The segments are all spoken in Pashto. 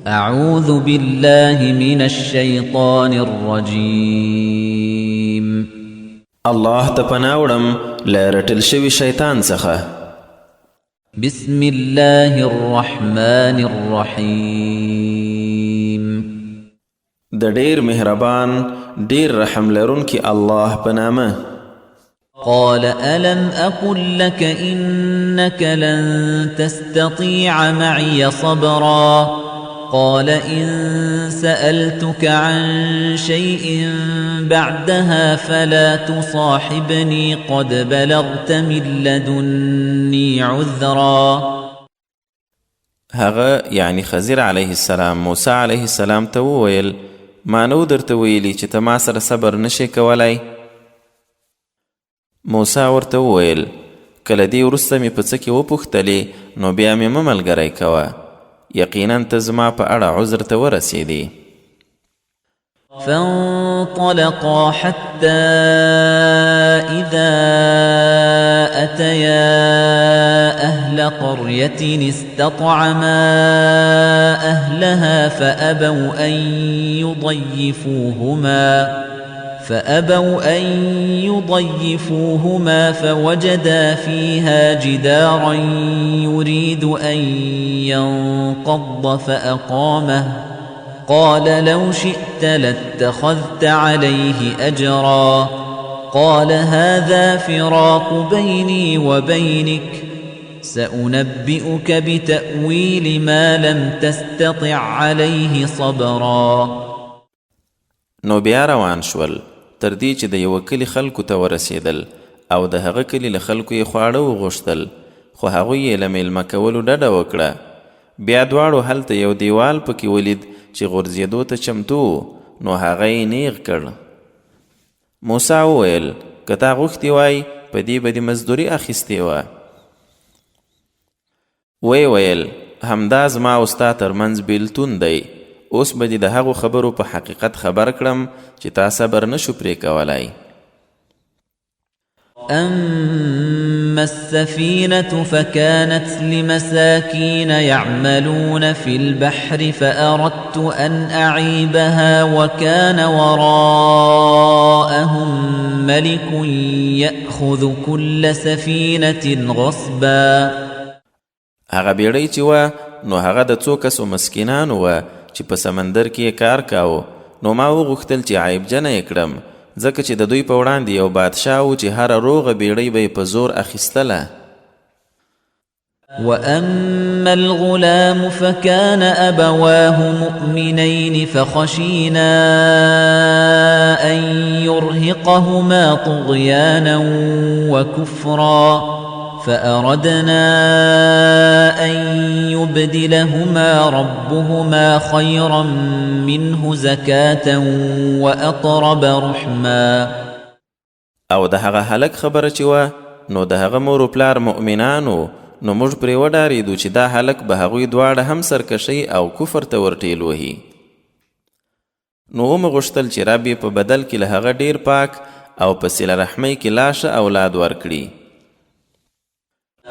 أعوذ بالله من الشيطان الرجيم. الله تپناوڑم لرتل شوی شیطان څخه. بسم الله الرحمن الرحيم. د ډیر مهربان ډیر رحم لرونکي الله په نامه. قال ألم أقل لك إنك لن تستطيع معي صبرا قال إن سألتك عن شيء بعدها فلا تصاحبني قد بلغت من لدني عذرا. هغه یعنی خضر علیه السلام موسی علیه السلام ته وویل ما نو درته ویلي چې ته ما سره صبر نشې کولی. موسی ورته وویل کله دې وروسته مې په څه کې وپوښتلې نو بیا مې مه ملګری کوه، یقینا ته زما په اړه عذر ته ورسېدې. فانطلقا حتى إذا أتيا أهل قرية استطعما أهلها فأبوا أن يضيفوهما فوجدا فيها جدارا يريد أن ينقض فأقامه قال لو شئت لاتخذت عليه أجرا قال هذا فراق بيني وبينك سأنبئك بتأويل ما لم تستطع عليه صبرا. نو بیا روان شول تر دې چې د یوه کلي خلکو ته ورسېدل او د هغه کلي له خلکو یې خواړه وغوښتل، خو هغوی یې له میلمه کولو ډډه وکړه. بیا دواړو هلته یو دیوال پکې ولید چې غورځېدو ته چمتو و، نو هغه یې نیغ کړ. موسی وویل که تا غوښتي وای په دې به دې مزدوري اخیستې وه. ویې ویل همدا زما او ستا ترمنځ بیلتون دی، اوس به دې د هغو خبرو په حقیقت خبر کړم چې تا صبر نشو پرې کولی. أما السفينة فكانت لمساكين يعملون في البحر فأردت أن أعيبها وكان وراءهم ملك يأخذ كل سفينة غصبا. هغه بیړۍ چې وه نو هغه د څو کسو مسکینانو وه چې په سمندر کې کار کاوه. نو ما وغوښتل چې عیبجنه یې کړم ځکه چې د دوی په وړاندې یو بادشاه و چې هره روغه بیړۍ به یې په زور اخیستله. وأما الغلام فكان أبواه مؤمنين فخشينا أن يرهقهما طغيانا وكفرا فأردنا أن يبدلهما ربهما خيرا منه زكاة وأقرب رحما. او د هغه هلک خبره چې وه نو د هغه مور و پلار مؤمنانو، نو موږ پرې وډارېدو چې دا هلک به هغوی دواړه هم سرکشۍ او کفر ته ورټېل وهي. نو ومې غوښتل چې رب یې په بدل کې له هغه ډېر پاک او په صله رحمۍ کې لا ښه اولاد ورکړي.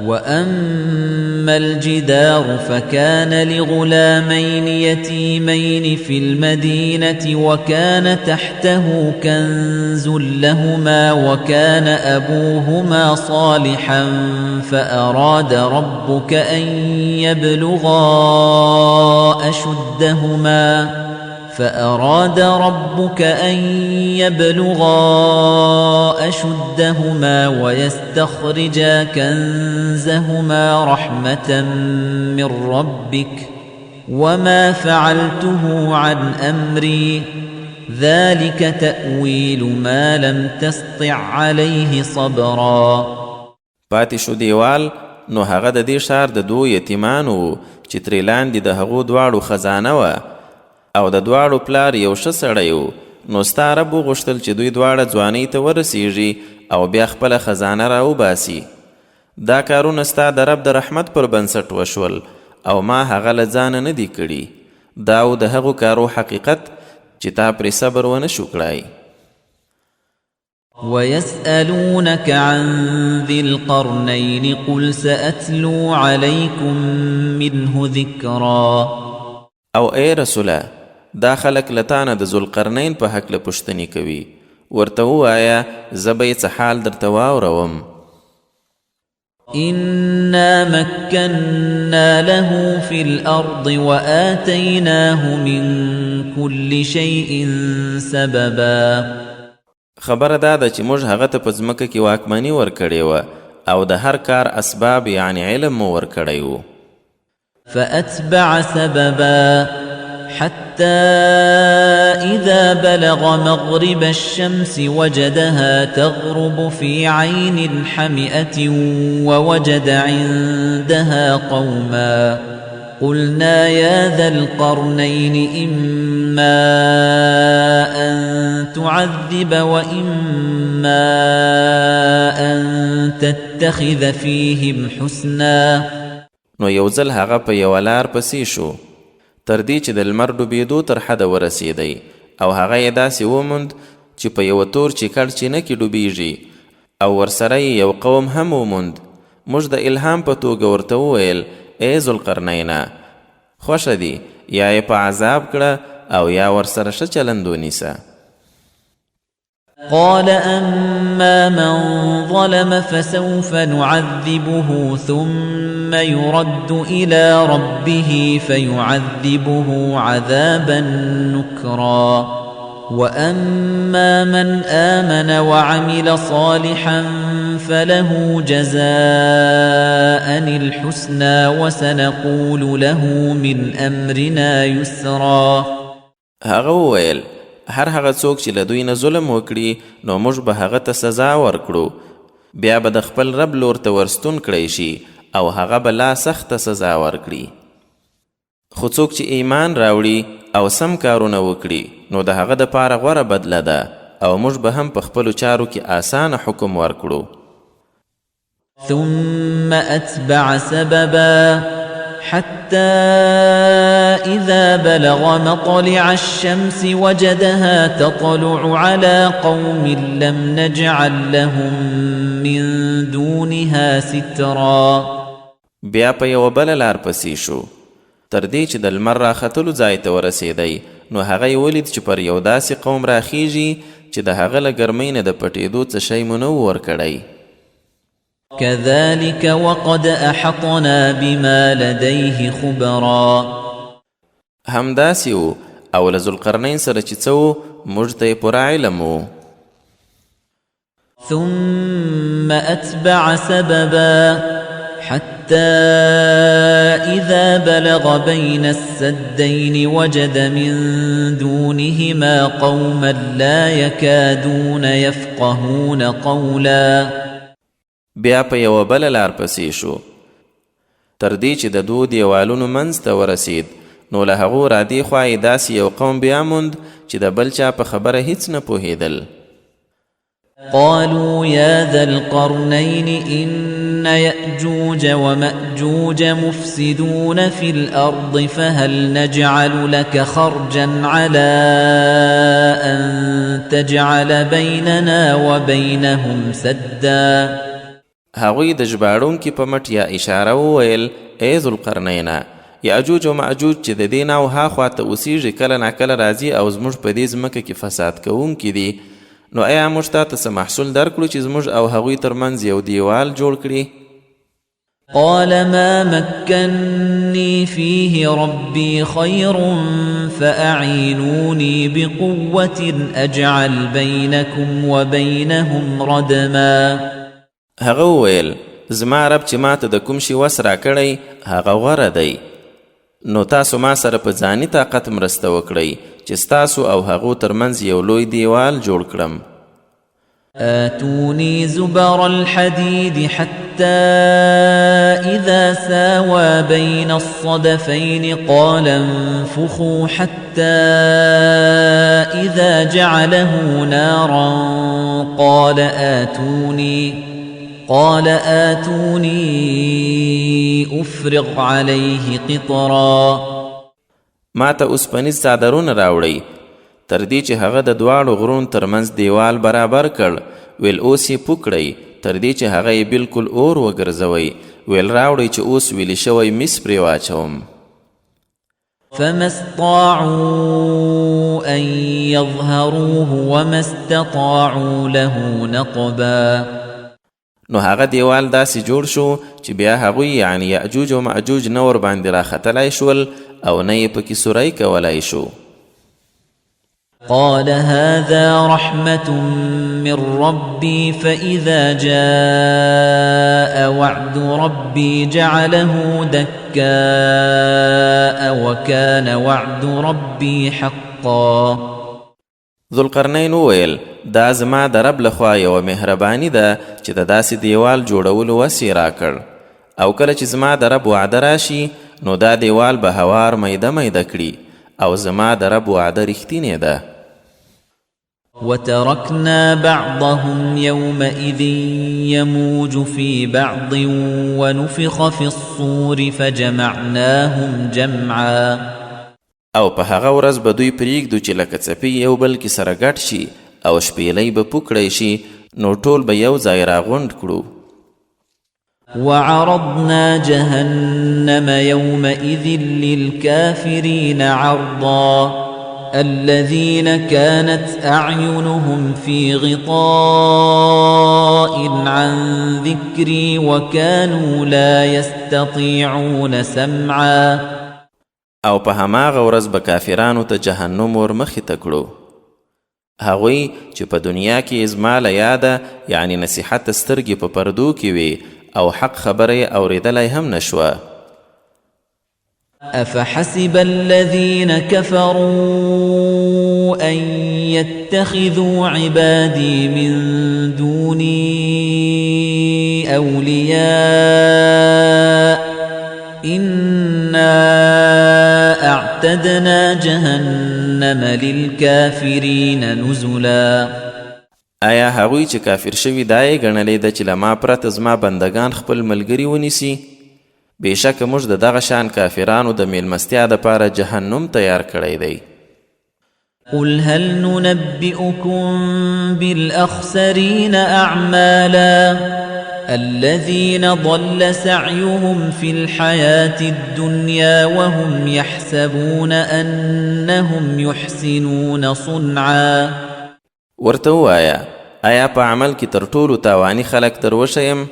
وأما الجدار فكان لغلامين يتيمين في المدينة وكان تحته كنز لهما وكان أبوهما صالحا فأراد ربك أن يبلغا أشدهما ويستخرجا كنزهما رحمة من ربك وما فعلته عن أمري ذلك تأويل ما لم تسطع عليه صبرا. پاتې شو دیوال نو هغه د دې ښار د دوو یتیمانو چې ترې لاندې د هغو دواړو خزانه وه او د دواړو پلار یو ښه سړی و. نو ستا رب وغوښتل چې دوی دواړه ځوانۍ ته ورسیږي او بیا خپله خزانه راوباسي. دا کارونه ستا د رب د رحمت پر بنسټ وشول او ما هغه له ځانه نه دي کړي. دا و د هغو کارو حقیقت چې تا پرې صبر ونه شو کړی. ويسألونك عن ذي القرنين قل سأتلو عليكم منه ذكرا. او ای رسوله دا خلک لتانه د ذوالقرنین په هکله پوښتنې کوي ورته ووایه زه به یې څه حال درته واوروم إنا مكنا له في الأرض وآتيناه من كل شيء سببا خبره دا ده چې موږ هغه ته په ځمکه کې واکمني ورکړې وه او د هر کار اسباب یعنی علم مو ورکړی و فأتبع سببا حتى إذا بلغ مغرب الشمس وجدها تغرب في عين حمئة ووجد عندها قوما قلنا يا ذا القرنين إما أن تعذب وإما أن تتخذ فيهم حسنا نو یو ځل هغه په یوه لار پسې شو تر دې چې د لمر ډوبېدو تر حده ورسېدی او هغه یې داسې وموند چې په یوه تور چیکړ چینه کې ډوبېږي او ورسره یې یو قوم هم وموند موږ د الهام په توګه ورته وویل ای ذوالقرنینه خوښه دي یا یې په عذاب کړه او یا ورسره ښه چلند ونیسه قال أما من ظلم فسوف نعذبه ثم يرد إلى ربه فيعذبه عذابا نكرا وأما من آمن وعمل صالحا فله جزاء الحسنى وسنقول له من أمرنا يسرا هغه وویل هر هغه څوک چې له دوی نه ظلم وکړي نو موږ به هغه ته سزا ورکړو بیا به د خپل رب لور ته ورستون کړی شي او هغه به لا سخته سزا ورکړي خو څوک چې ایمان راوړي او سم کارونه وکړي نو د هغه دپاره غوره بدله ده او موږ به هم په خپلو چارو کې آسانه حکم ورکړو ثم أتبع سببا حتى إذا بلغ مطلع الشمس وجدها تطلع على قوم لم نجعل لهم من دونها سترا بیا په یوه بله لار پسې شو تر دې چې د لمر راختلو ځای ته ورسېدی نو هغه یې ولید چې پر یو داسې قوم راخیږي چې د هغه له ګرمۍ نه د پټېدو څه شی مو نه و ورکړی كذلك وقد أحطنا بما لديه خبرا همداسې و او له ذوالقرنین سره چې څه و موږ ته یې پوره علم و ثم أتبع سببا حتى إذا بلغ بين السدين وجد من دونهما قوما لا يكادون يفقهون قولا بیا په یوه بله لار پسې شو تر دې چې د دوو دیوالونو منځ ته ورسید نو له هغو رادې خوا یې داسې یو قوم بیا موند چې د بل چا په خبره هیڅ نه پوهېدل قالوا يا ذا القرنين إن يأجوج ومأجوج مفسدون في الأرض فهل نجعل لك خرجا على أن تجعل بيننا وبينهم سدا هغوی د ژباړونکي په مټ یا اشاره وویل ای ذوالقرنینه یاجوج او ماجوج چې د دې نه او هاخوا ته اوسیږي کله ناکله راځي او زموږ په دې ځمکه کې فساد کوونکي دي نو ایا موږ تاته څه محصول درکړو چې زموږ او هغوی ترمنځ یو دیوال جوړ کړي قال ما مكني فيه ربي خير فأعينوني بقوة أجعل بينكم وبينهم ردما هغه وویل زما رب چې ماته د کوم شي وس راکړی هغه غوره دی نو تاسو ما سره په ځاني طاقت مرسته وکړئ چې ستاسو او هغو ترمنځ یو لوی دیوال جوړ کړم آتوني زبر الحديد حتى إذا ساوى بين الصدفين قال انفخوا حتى إذا جعله نارا قال آتوني أفرغ عليه قطرا ما ته اوسپنیز څادرونه راوړئ تر دې چې هغه د دواړو غرونو ترمنځ دیوال برابر کړ ویل اوس یې پوکړئ تر دې چې هغه یې بلکل اور وګرځوئ ویل راوړئ چې اوس ویلې شوی مس پرې واچوم فما استطاعوا أن يظهروه وما استطاعوا له نقبا. نو هغه دیوال داسې جوړ شو چې بیا هغوی یعنی یأجوج و مأجوج نه ور باندې راختلی شول او نه یې پکې سوری کولی شو. قال هذا رحمة من ربي فإذا جاء وعد ربي جعله دكاء وكان وعد ربي حقا. ذوالقرنین وویل دا زما د رب لخوا یوه مهرباني ده چې د داسې دیوال جوړولو وس یې راکړ او کله چې زما د رب وعده راشي نو دا دیوال به هوار میده میده کړي او زما د رب وعده رښتینې ده. وتركنا بعضهم يومئذ يموج في بعض ونفخ في الصور فجمعناهم جمعا. او په هغه ورځ به دوی پرېږدو چې لکه څپې یو بل کې سره ګډ شي او شپېلۍ به پوکړی شي نو ټول به یو ځای راغونډ کړو. وعرضنا جهنم يومئذ للكافرين عرضا الذين كانت أعينهم في غطاء عن ذكري وكانوا لا يستطيعون سمعا. او په هماغه ورځ به کافرانو ته جهنم ور مخې ته کړو هغوی چې په دنیا کې زما له یاده یعنی نصیحت سترګې په پردو کې وي او حق خبره یې اورېدلی هم نشوه. أفحسب الذين كفروا أن يتخذوا عبادي من دوني أولياء إنا أعتدنا جهنم للكافرين نزلا. آیا هغوی چې کافر شوي دا یې ګڼلی ده چې له ما پرته زما بندگان خپل ملګري ونیسي؟ بېشکه موږ د دغه شان کافرانو د میلمستیا دپاره جهنم تیار کړی دی. قل هل ننبئكم بالأخسرين أعمالا الذين ضل سعيهم في الحياة الدنيا وهم يحسبون أنهم يحسنون صنعا. ورته ووایه آیا په عمل کې تر ټولو تاواني خلک تر وښیم؟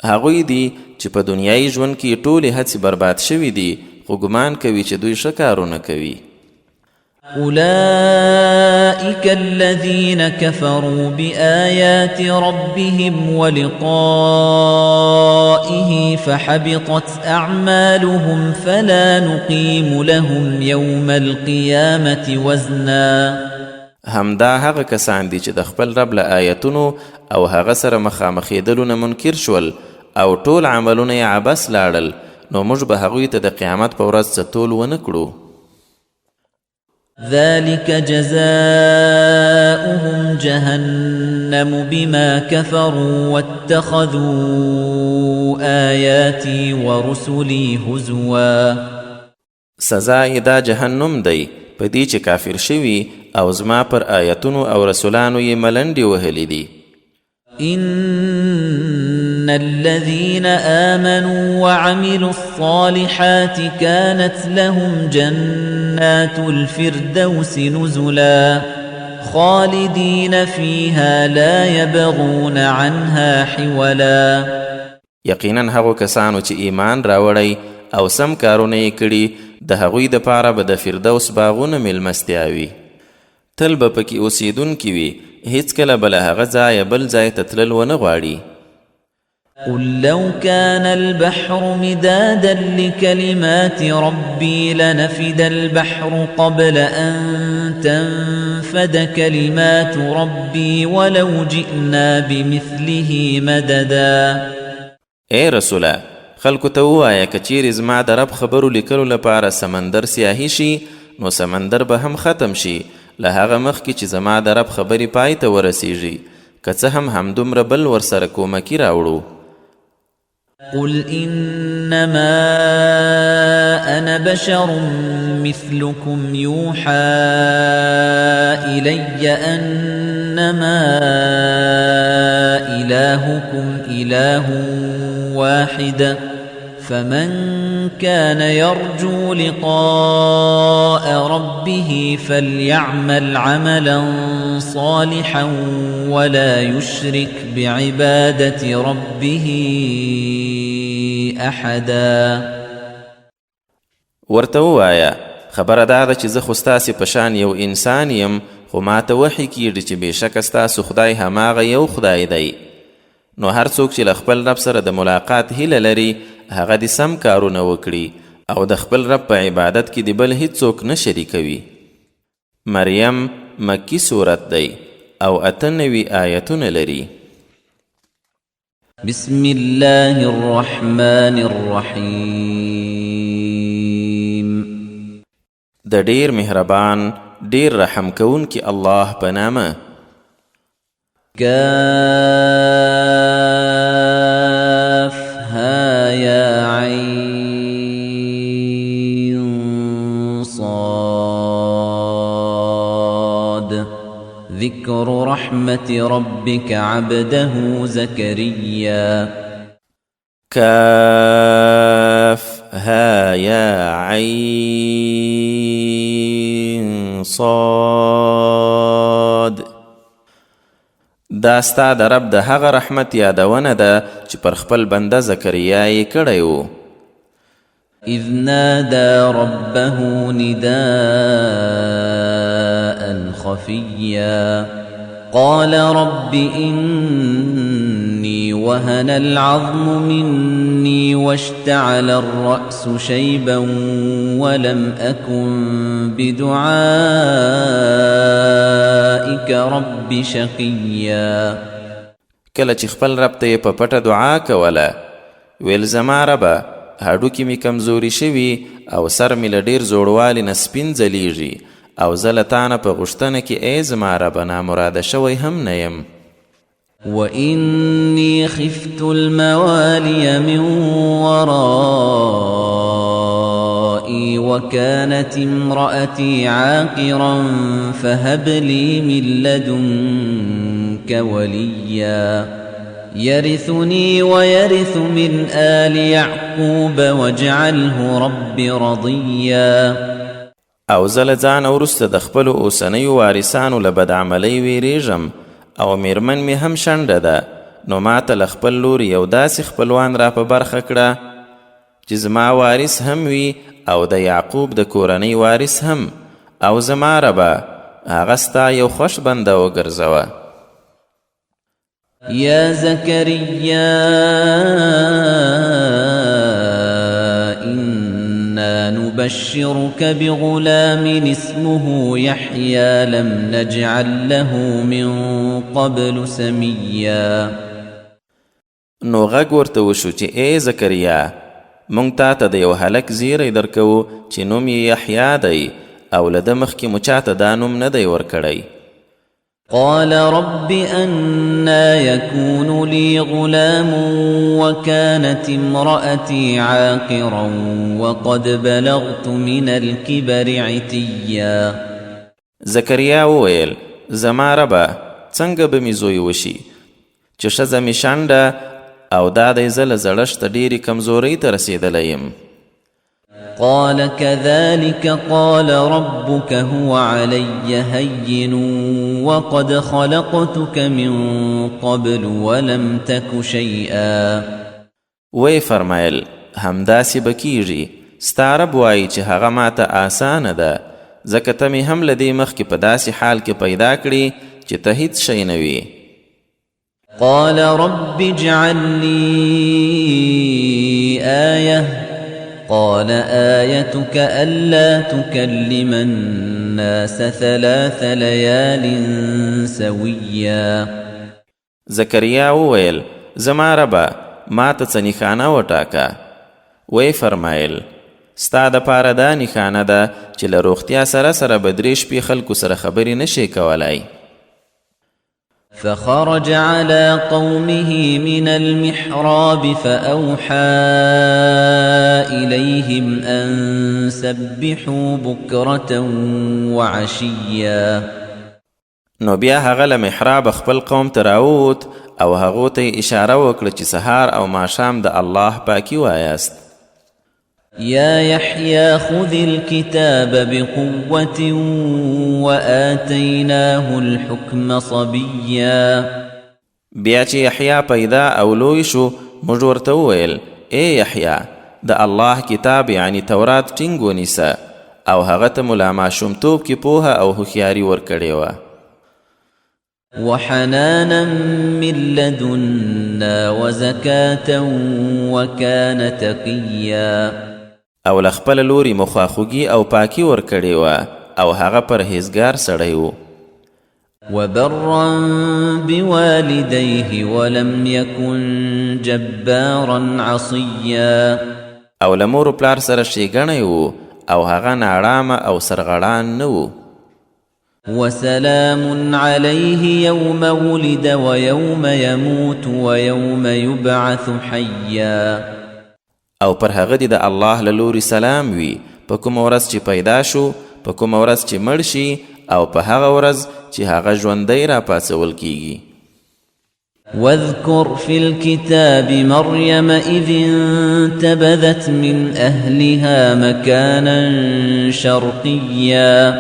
هغوی دي چې په دنیایي ژوند کې ټولې هڅې برباد شوي دي خو ګمان کوي چې دوی ښه کارونه کوي. أولئك الذين كفروا بآيات ربهم ولقائه فحبطت أعمالهم فلا نقيم لهم يوم القيامة وزنا. همدا هغه کسان دي چې د خپل رب له آیتونو او هغه سره مخامخېدلو نه منکر شول او ټول عملونه یې عبث لاړل نو موږ به هغوی ته د قیامت په ورځ څه تول ونه کړو. ذلك جزاؤهم جهنم بما كفروا واتخذوا آياتي ورسلي هزوا. سزا یې دا جهنم دی په دې چې کافر شوي او زما پر آیتونو او رسولانو یې ملنډې وهلې دي. إن الذين آمنوا وعملوا الصالحات كانت لهم جنات الفردوس نزلا خالدين فيها لا يبغون عنها حولا. یقینا هغو کسانو چې ایمان راوړی او سم کارونه یې کړي د هغوی دپاره به د فردوس باغونه میلمستیاوي تل به پکې اوسیدونکي وي هیڅکله به له هغه ځایه بل ځای ته تلل ونه غواړي. قل لو كان البحر مدادا لكلمات ربي لنفد البحر قبل أن تنفد كلمات ربي ولو جئنا بمثله مددا. اے رسوله خلکو ته ووایه که چیرې زما د رب خبرو لیکلو لپاره سمندر سیاهي شي نو سمندر به هم ختم شي له هغه مخکې چې زما د رب خبرې پای ته ورسیږي که څه هم همدومره بل ورسره کومکي راوړو. قل إنما أنا بشر مثلكم يوحى إلي أنما إلهكم إله واحد فمن كان يرجو لقاء ربه فليعمل عملا صالحا ولا يشرك بعبادة ربه أحدا. ورته ووایه خبره دا ده چې زه خو ستاسې په شان یو انسان یم، خو ماته وحی کیږي چې بېشکه ستاسو خدای هماغه یو خدای دی. نو هر څوک چې له خپل رب سره د ملاقات هیله لري هغه د سم کارونه وکړي او د خپل رب په عبادت کې د بل هیڅوک نه شریکوي. مریم مکی صورت دی او 98 آیتونه لري. بسم الله الرحمن الرحیم. د ډیر مهربان ډیر رحم کوونکی الله په نامه. كاف ها يا عين صاد. ذكر رحمة ربك عبده زكريا. كاف ها يا عين صاد. دا ستا د رب د هغه رحمت یادونه ده چې پر خپل بنده زکریا یې کړی و. إذ نادى ربه نداء خفيا قال رب إني وهن العظم مني واشتعل الرأس شيبا ولم أكن بدعائك رب شقيا. کله چې خپل رب ته یې په پټه دعا کوله ویل زما ربه هډوکي مې کمزوري شوي او سر مې له ډېر زوړوالي نه سپین ځلیږي او زه له تا نه په غوښتنه کې ای زما ربه نامراده شوی هم نه یم. وإني خفت الموالي من ورائي وكانت امرأتي عاقرا فهب لي من لدنك وليا يرثني ويرث من آل يعقوب واجعله رب رضيا. او زه له ځانه وروسته د خپلو اوسنیو وارثانو له بدعملۍ ویریږم او میرمن مې هم شنډه ده، نو ماته له خپل لوري یو داسې خپلوان را په برخه کړه چې زما وارث هم وي او د یعقوب د کورنۍ وارث هم، او زما ربه هغه ستا یو خوښ بنده وګرځوه. يا زكريا إنا نبشرك بغلام اسمه يحيى لم نجعل له من قبل سميا. نو غږ ورته وشو چې ای زکریا مونږ تا ته د یو هلک زیری درکوو چې نوم یې یحیی دی او له ده مخکې مو چاته دا نوم نه دی ورکړی. قال رب أنا يكون لي غلام وكانت امرأتي عاقرا وقد بلغت من الكبر عتيا. زکریا وویل زما ربه څنګه به مې زوی وشي چې ښځه مې شنډه او دا دی زه له زړښته ډېرې کمزورۍ ته رسېدلی یم. قال كذلك قال ربك هو علي هين وقد خلقتك من قبل ولم تك شيئا. وی فرمایل همداسې به کیږي، ستا رب وایي چې هغه ماته آسانه ده ځکه ته مې هم له دې مخکې په داسې حال کې پیدا کړي چې ته هیڅ شی نه وي. قال رب اجعل لي آية قال آيتك ألا تكلم الناس 3 ليال سويا. زکریا وویل زما ربه ما ته څه نښانه وټاکه. وی فرمایل ستا دپاره دا نښانه ده چې له روغتیا سره سره به 3 شپې خلکو سره خبرې نشي کولی. فخرج على قومه من المحراب فأوحى إليهم أن سبحوا بكرة وعشيا. نو بیا هغه له محراب خپل قوم ته راووت او هغو ته اشاره وکړه چې سهار او ماښام د الله پاکي وایاست. يا يحيى خذ الكتاب بقوة وآتيناه الحكم صبيا. بیا چې یحیی پیدا او لوی شو موږ ورته وویل ای یحیی د الله کتاب یعنی تورات ټینګ ونیسه او هغه ته مو لا ماشومتوب کې پوهه او هوښیاري ورکړې وه. وحنانا من لدنا وزكاة وكان تقيا. او له خپله لوري مو خواخوږي او پاکي ورکړې وه او هغه پرهیزګار سړی و. وبرا بوالديه ولم يكن جبارا عصيا. او له مور پلار سره ښېګڼی و او هغه ناړامه او سرغړان نه و. وسلام عليه يوم ولد ويوم يموت ويوم يبعث حيا. او پر هغه دی د الله له لوري سلام وي په کومه ورځ چې پیدا شو، په کومه ورځ چې مړ شي او په هغه ورځ چې هغه ژوندی راپاڅول کیږي. واذكر في الكتاب مريم إذ انتبذت من أهلها مكانا شرقيا.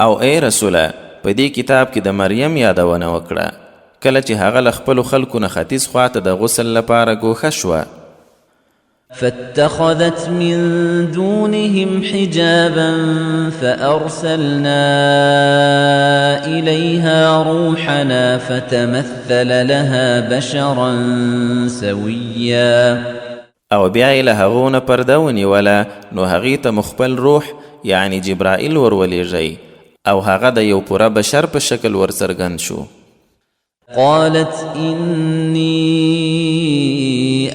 او ای رسوله په دې کتاب کې د مریم یادونه وکړه کله چې هغه له خپلو خلکو نه ختیځ خواته د غسل لپاره ګوښه شوه. فاتخذت من دونهم حجابا فأرسلنا إليها روحنا فتمثل لها بشرا سويا. او بیا یې له هغو نه پرده ونیوله نو هغې ته مخبل روح یعنی جبرائیل ورولېږئ او هغه د یو پوره بشر په شکل ورڅرګند شو. قالت إني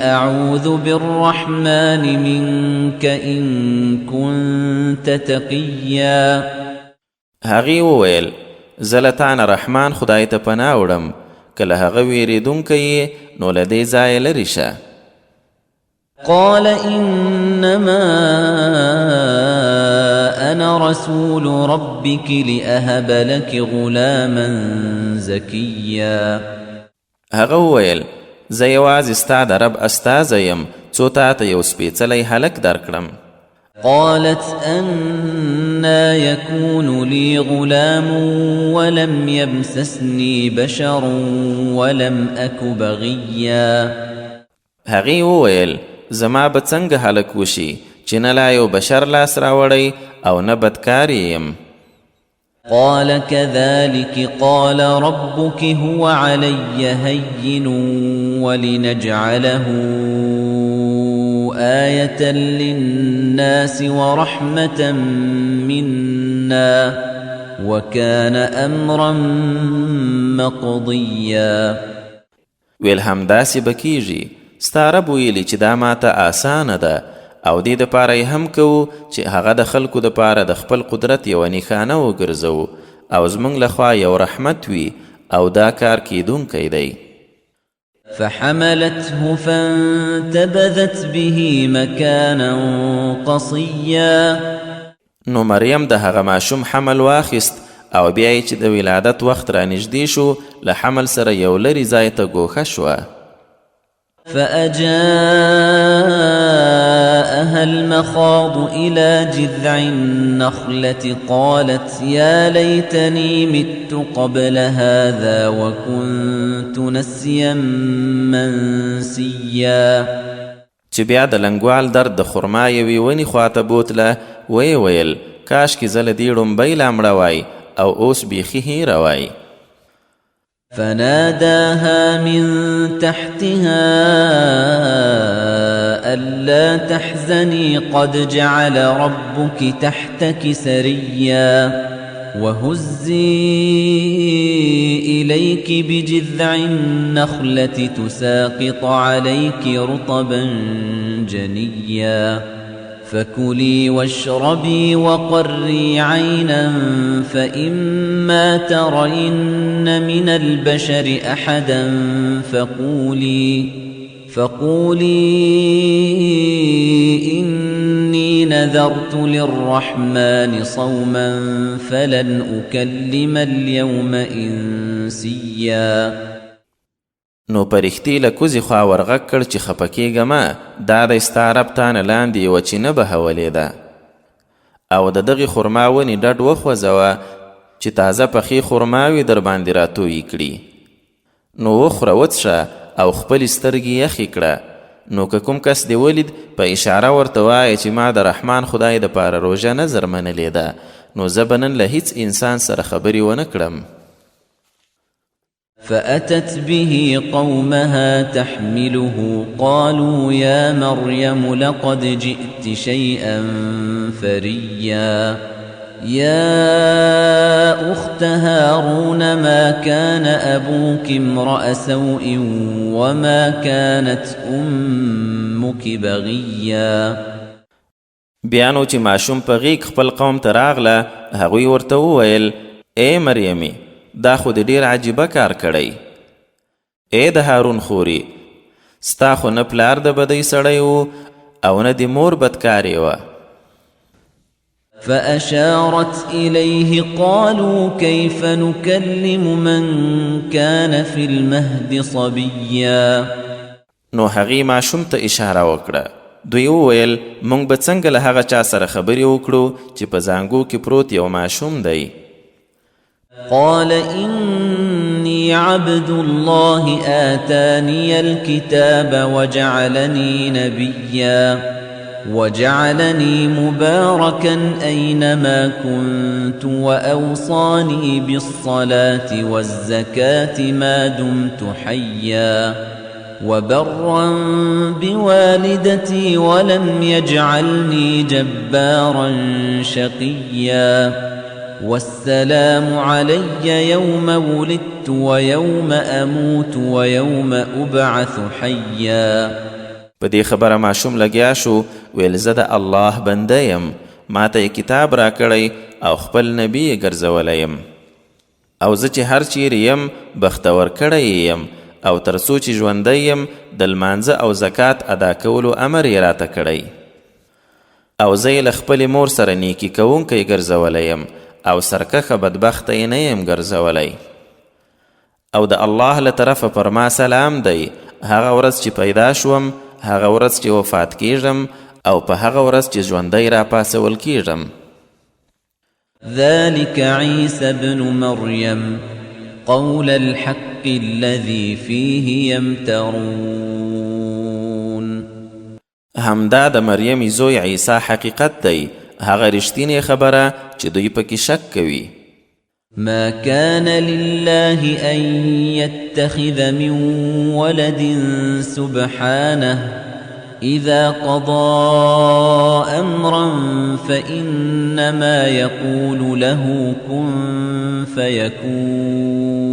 أعوذ بالرحمن منك إن كنت تقيا. هغې وویل زه له تا نه رحمان خدای ته پناه وړم که له هغه ویرېدونکی یې نو له دې ځایه لرې شه. قال إنما أنا رسول ربك لأهب لك غلاما زكيا. هغه وویل زه یوازې ستا د رب استازی یم څو تا ته یو سپېڅلی هلک درکړم. قالت أنا يكون لي غلام ولم يمسسني بشر ولم أك بغيا. هغې وویل زما به څنګه هلک وشي چې نه لا یو بشر لاس راوړی او نه بدکار یم. قال كذلك قال ربك هو علي هين ولنجعله آية للناس ورحمة منا وكان أمرا مقضيا. ویل همداسې به کیږي ستا رب ویلي چې دا ماته آسانه ده او دې دپاره یې هم کوو چې هغه د خلکو دپاره د خپل قدرت یوه نښانه وګرځوو او زموږ لخوا یو رحمت وي او دا کار کیدونکی دی. فحملته فانتبذت به مكانا قصيا. نو مریم د هغه ماشوم حمل واخیست او بیا یې چې د ولادت وخت را نږدې شو له حمل سره یو لرې ځای ته ګوښه شوه. فأجاءها المخاض إلى جذع النخلة قالت يا ليتني مت قبل هذا وكنت نسيا منسيا. چې بیا د لنګوال درد د خرما یوې ونې خواته بوتله ویې ویل کاشکې زه له دې ړومبۍ لا مړه وای او اوس بیخي هیره وای. فناداها من تحتها ألا تحزني قد جعل ربك تحتك سريا وهزي إليك بجذع النخلة تساقط عليك رطبا جنيا فكلي واشربي وقري عينا فإما ترين من البشر أحدا فقولي إني نذرت للرحمن صوما فلن أكلم اليوم إنسيا. نو پرښتې له کوزې خوا ورغږ کړ چې خفه کېږه مه، دا دی ستا رب تا نه لاندې یوه چینه بهولې ده. او د دغې خرما ونې ډډ وخوځوه چې تازه پخې خرماوې در باندې راتویې کړي. نو وخوره وڅښه او خپلې سترګې یخې کړه. نو که کوم کس دې ولید په اشاره ورته وایه چې ما د رحمان خدای دپاره روژه نظر منلې ده، نو زه به نن له هیڅ انسان سره خبرې ونه کړم. فأتت به قومها تحمله قالوا يا مريم لقد جئت شيئا فريا يا أخت هارون ما كان أبوك امرأ سوء وما كانت أمك بغيا. بیا نو چې ماشوم په غیږ خپل قوم ته راغله، هغوی ورته وویل ای مریمې، دا خو د ډیر عجیبه کار کړی. ای د هارون خوري، ستا خو نه پلار د بدۍ سړی و او نه د مور بدکارې وه. فأشارت إليه قالوا كيف نكلم من كان في المهد صبيا. نو هغې ماشوم ته اشاره وکړه. دوی وویل موږ به څنګه له هغه چا سره خبرې وکړو چې په زانګو کې پروت یو ماشوم دی. قال إني عبد الله آتاني الكتاب وجعلني نبيا وجعلني مباركا أينما كنت وأوصاني بالصلاة والزكاة ما دمت حيا وبرا بوالدتي ولم يجعلني جبارا شقيا والسلام علي يوم ولدت ويوم أموت ويوم أبعث حيا. په دې خبره ماشوم لګیا شو، ویل زه د الله بنده یم، ما ته یې کتاب را کړی او خپل نبی یې ګرځولی یم، او زه چې هر چیرې یم بختور کړی یم، او تر څو چې ژوندی یم د لمانځه او زکات ادا کولو امر یې راته کړی، او زه یې له خپلې مور سره نیکي کوونکی ګرځولی یم، او سرکښه بدبخته یې نه یم ګرځولی. او د الله له طرفه پر ما سلام دی، هغه ورځ چې پیدا شوم، هغه ورځ چې وفات کیږم، او په هغه ورځ چې ژوندی را پاسول کیږم. ذلك عيسى ابن مريم قول الحق الذي فيه يمترون. همدا د مریم زوی عیسی حقیقت دی، هغه رښتینې خبره چې دوی پکې شک کوي. ما كان لله أن يتخذ من ولد سبحانه إذا قضى أمرا فإنما يقول له كن فيكون.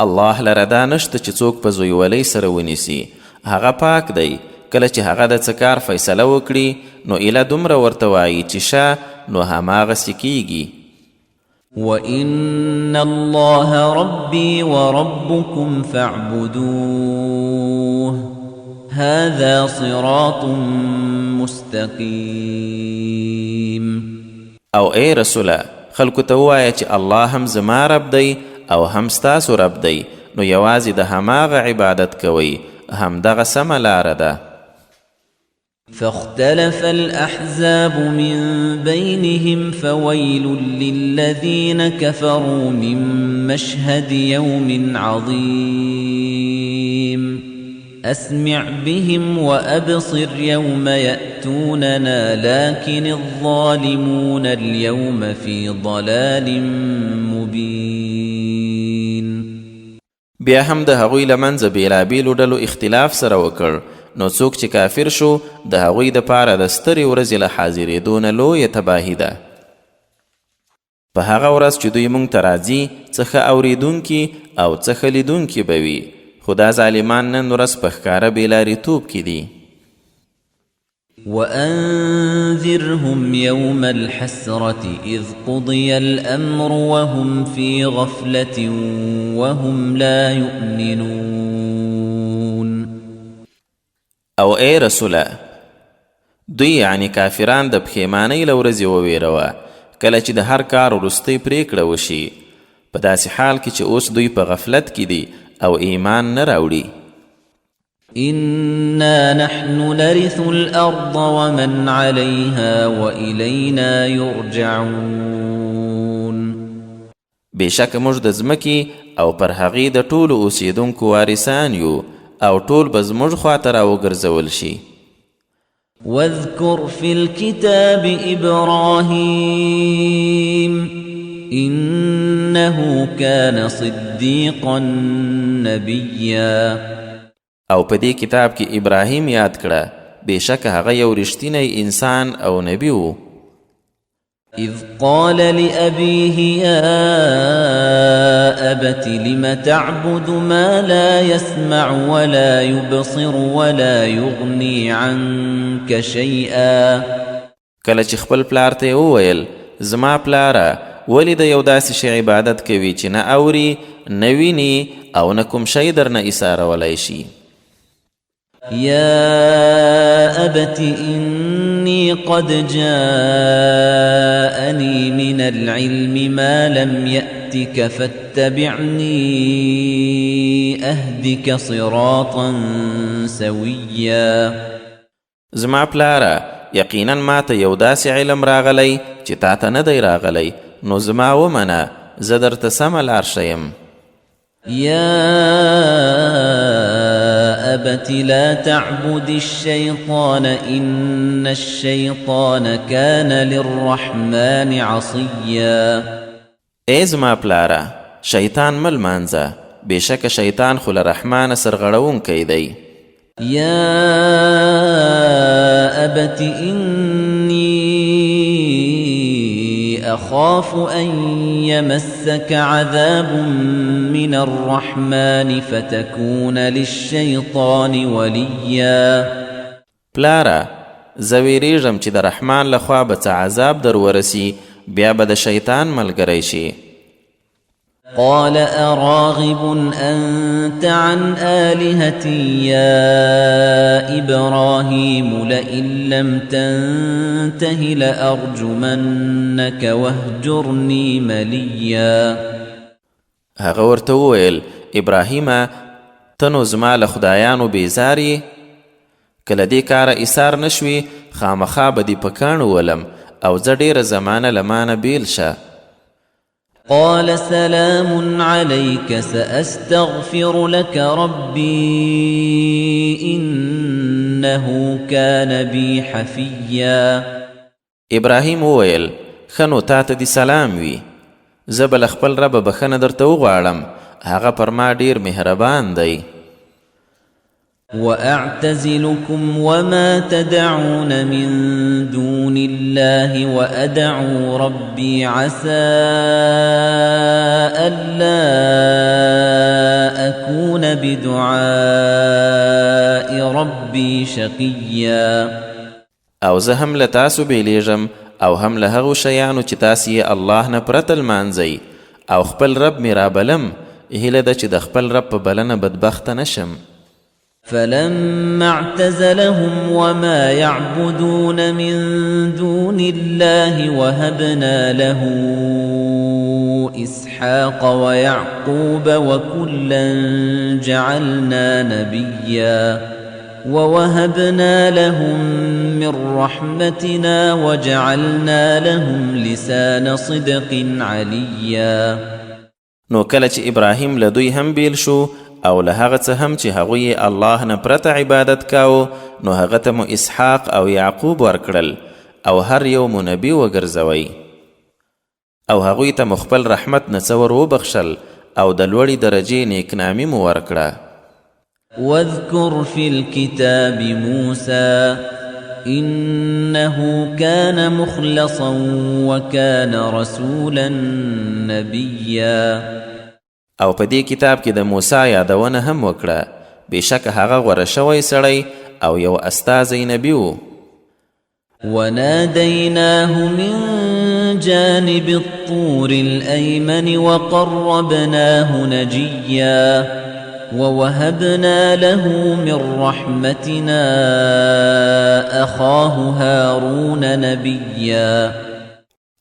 الله لره دا نشته چې څوک په زویولۍ سره ونیسي، هغه پاک دی. کله چې هغه د څه کار فیصله وکړي نو ایله دومره ورته وایي چې شه، نو هماغسې کیږي. وَإِنَّ اللَّهَ رَبِّي وَرَبُّكُمْ فَاعْبُدُوهُ هَذَا صِرَاطٌ مُسْتَقِيمٌ. او ای رسوله، خلکو ته ووایه چې الله هم زما رب دی او هم ستاسو رب دی، نو یوازې د هماغه عبادت کوئ، همدغه سمه لاره ده. فاختلف الأحزاب من بينهم فويل للذين كفروا من مشهد يوم عظيم أسمع بهم وأبصر يوم يأتوننا لكن الظالمون اليوم في ضلال مبين. بیا هم د هغوی له منځه بېلابېلو ډلو اختلاف سره وکړ، نو څوک چې کافر شو د هغوی دپاره د سترې ورځې له حاضرېدو نه لویه تباهي ده. په هغه ورځ چې دوی موږ ته راځي څه ښه اورېدونکي او څه ښه لیدونکي به وي، خو دا ظالمان نن ورځ په ښکاره بېلاریتوب کې دي. وأنذرهم يوم الحسرة إذ قضي الأمر وهم في غفلة وهم لا يؤمنون. او ای رسوله، دوی یعنی کافران د پښیمانۍ له ورځې وویروه کله چې د هر کار وروستۍ پریکړه وشي، په داسې حال کې چې اوس دوی په غفلت کې دي او ایمان نه راوړي. إنا نحن نرث الأرض ومن عليها وإلينا يرجعون. بشک موږ د ځمکې او پر هغې د ټولو اوسیدونکو وارثان یو او ټول به زموږ خواته راوګرځول شي. واذكر في الكتاب إبراهيم إنه كان صديقا نبيا. او په دې کتاب کې ابراهیم یاد کړه، بېشکه هغه یو رښتینی انسان او نبی و. إذ قال لأبيه يا أبت لم تعبد ما لا يسمع ولا يبصر ولا يغني عنك شيئا. کله چې خپل پلار ته وویل زما پلاره ولې د یو داسې شی عبادت کوي چې نه اوري نه ویني او نه کوم شی درنه ایسارولی شي. يا أبت إني قد جاءني من العلم ما لم يأتك فاتبعني أهدك صراطا سويا. زما پلاره یقینا ما ته یو داسې علم راغلی چې تا ته نه دی راغلی، نو زما ومنه زه درته سمه لار ښیم. يا أبت لا تعبد الشيطان إن الشيطان كان للرحمن عصيا. ای زما پلاره شیطان مل مانځه، بېشکه شیطان خو له رحمانه سرغړونکی دی. يا أبت إني أخاف أن يمسك عذاب من الرحمن فتكون للشيطان وليا. پلاره زه ویریږم چې د رحمان لخوا به څه عذاب در ورسي، بیا به د شیطان ملګری شي. قال أراغب أنت عن آلهتي يا إبراهيم لئن لم تنته لأرجمنك واهجرني مليا. هغه ورته وویل ابراهیمه ته نو زما له خدایانو بیزارې، که له دې کاره ایثار نشوي خامخا به دې په کاڼو ولم او زه ډېره زمانه له مانه بیل شه. قال سلام عليك سأستغفر لك ربي إنه كان بي حفيا. ابراهیم وویل ښه نو تا ته دې سلام وي، زه به له خپل ربه بخښنه درته وغواړم، هغه پر ما ډېر مهربان دی. وأعتزلكم وما تدعون من دون الله وأدعو ربي عسى ألا أكون بدعاء ربي شقيا. او زه هم له تاسو بیلیږم او هم له هغو شیانو چې تاسې یې الله نه پرته لمانځئ، او خپل رب مې رابلم، هیله ده چې د خپل رب په بلنه بدبخته نشم. فلما اعتزلهم وما يعبدون من دون الله وهبنا له إسحاق ويعقوب وكلا جعلنا نبيا ووهبنا لهم من رحمتنا وجعلنا لهم لسان صدق عليا. نو کله چې ابراهیم له دوی هم بیل شو او له هغه څه هم چې هغوی الله نه پرته عبادت کاوه، نو هغه ته مو اسحاق او یعقوب ورکړل او هر یو مو نبي وګرځوئ، او هغوی ته مو خپل رحمت نه څه ور وبخښل او د لوړې درجې نیکنامي مو ورکړه. واذكر في الكتاب موسى إنه كان مخلصا وكان رسولا نبيا. او په دې کتاب کې د موسی یادونه هم وکړه، بېشکه هغه غوره شوی سړی او یو استازی نبی و. وناديناه من جانب الطور الأيمن وقربناه نجيا ووهبنا له من رحمتنا أخاه هارون نبيا.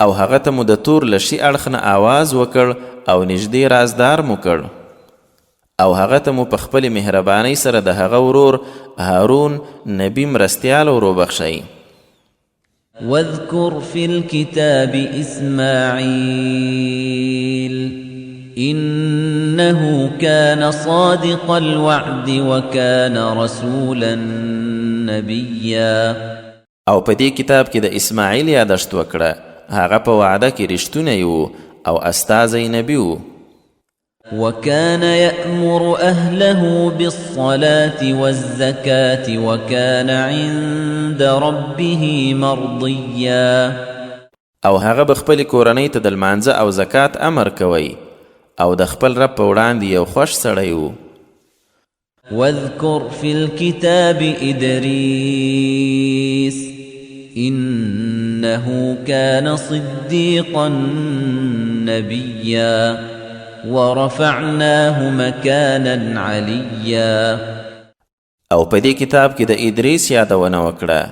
او هغه ته مو د تور له شي اړخ نه آواز وکړ او نږدې رازدار مو کړ. او هغه ته مو په خپل مهربانۍ سره د هغه ورور هارون نبی مرستیال ورو بخشي. واذكر في الكتاب إسماعيل إنه كان صادق الوعد وكان رسولا نبيا. او په دې کتاب کې د اسماعیل یادښت وکړه، هغه په وعده کې رښتونی و او استازی نبی و. وكان يأمر أهله بالصلاة والزكاة وكان عند ربه مرضيا. او هغه به خپل کورنۍ ته د لمانځه او زکات امر کوي او د خپل رب په وړاندې یو خوښ سړی و. واذكر في الكتاب إدريس إنه كان صديقا نبيا ورفعناه مكانا عليا. او په دې کتاب کې د ادریس یادونه وکړه،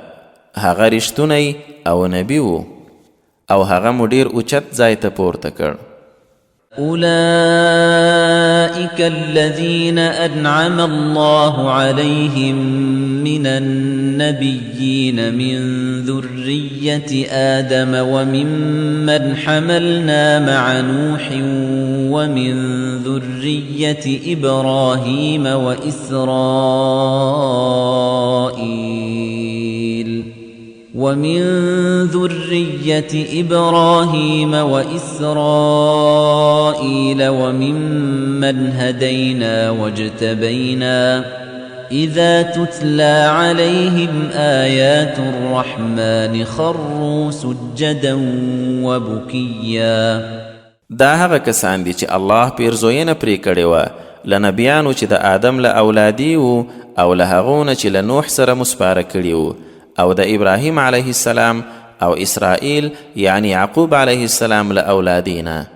هغه رښتونی او نبی و او هغه مو ډیر اوچت ځای ته پورته کړ. أولئك الذين أنعم الله عليهم من النبيين من ذرية آدم وممن حملنا مع نوح ومن ذرية إبراهيم وإسرائيل وممن هدينا واجتبينا إذا تتلى عليهم آيات الرحمن خروا سجدا وبكيا. دا هغه کسان دي چې الله پیرزوینه پرې کړې وه له نبیانو چې د آدم له اولادي وو او له هغو نه چې له نوح سره مو سپاره کړي وو او د ابراهیم علیه السلام او اسرائیل یعنی یعقوب علیه السلام له اولادینا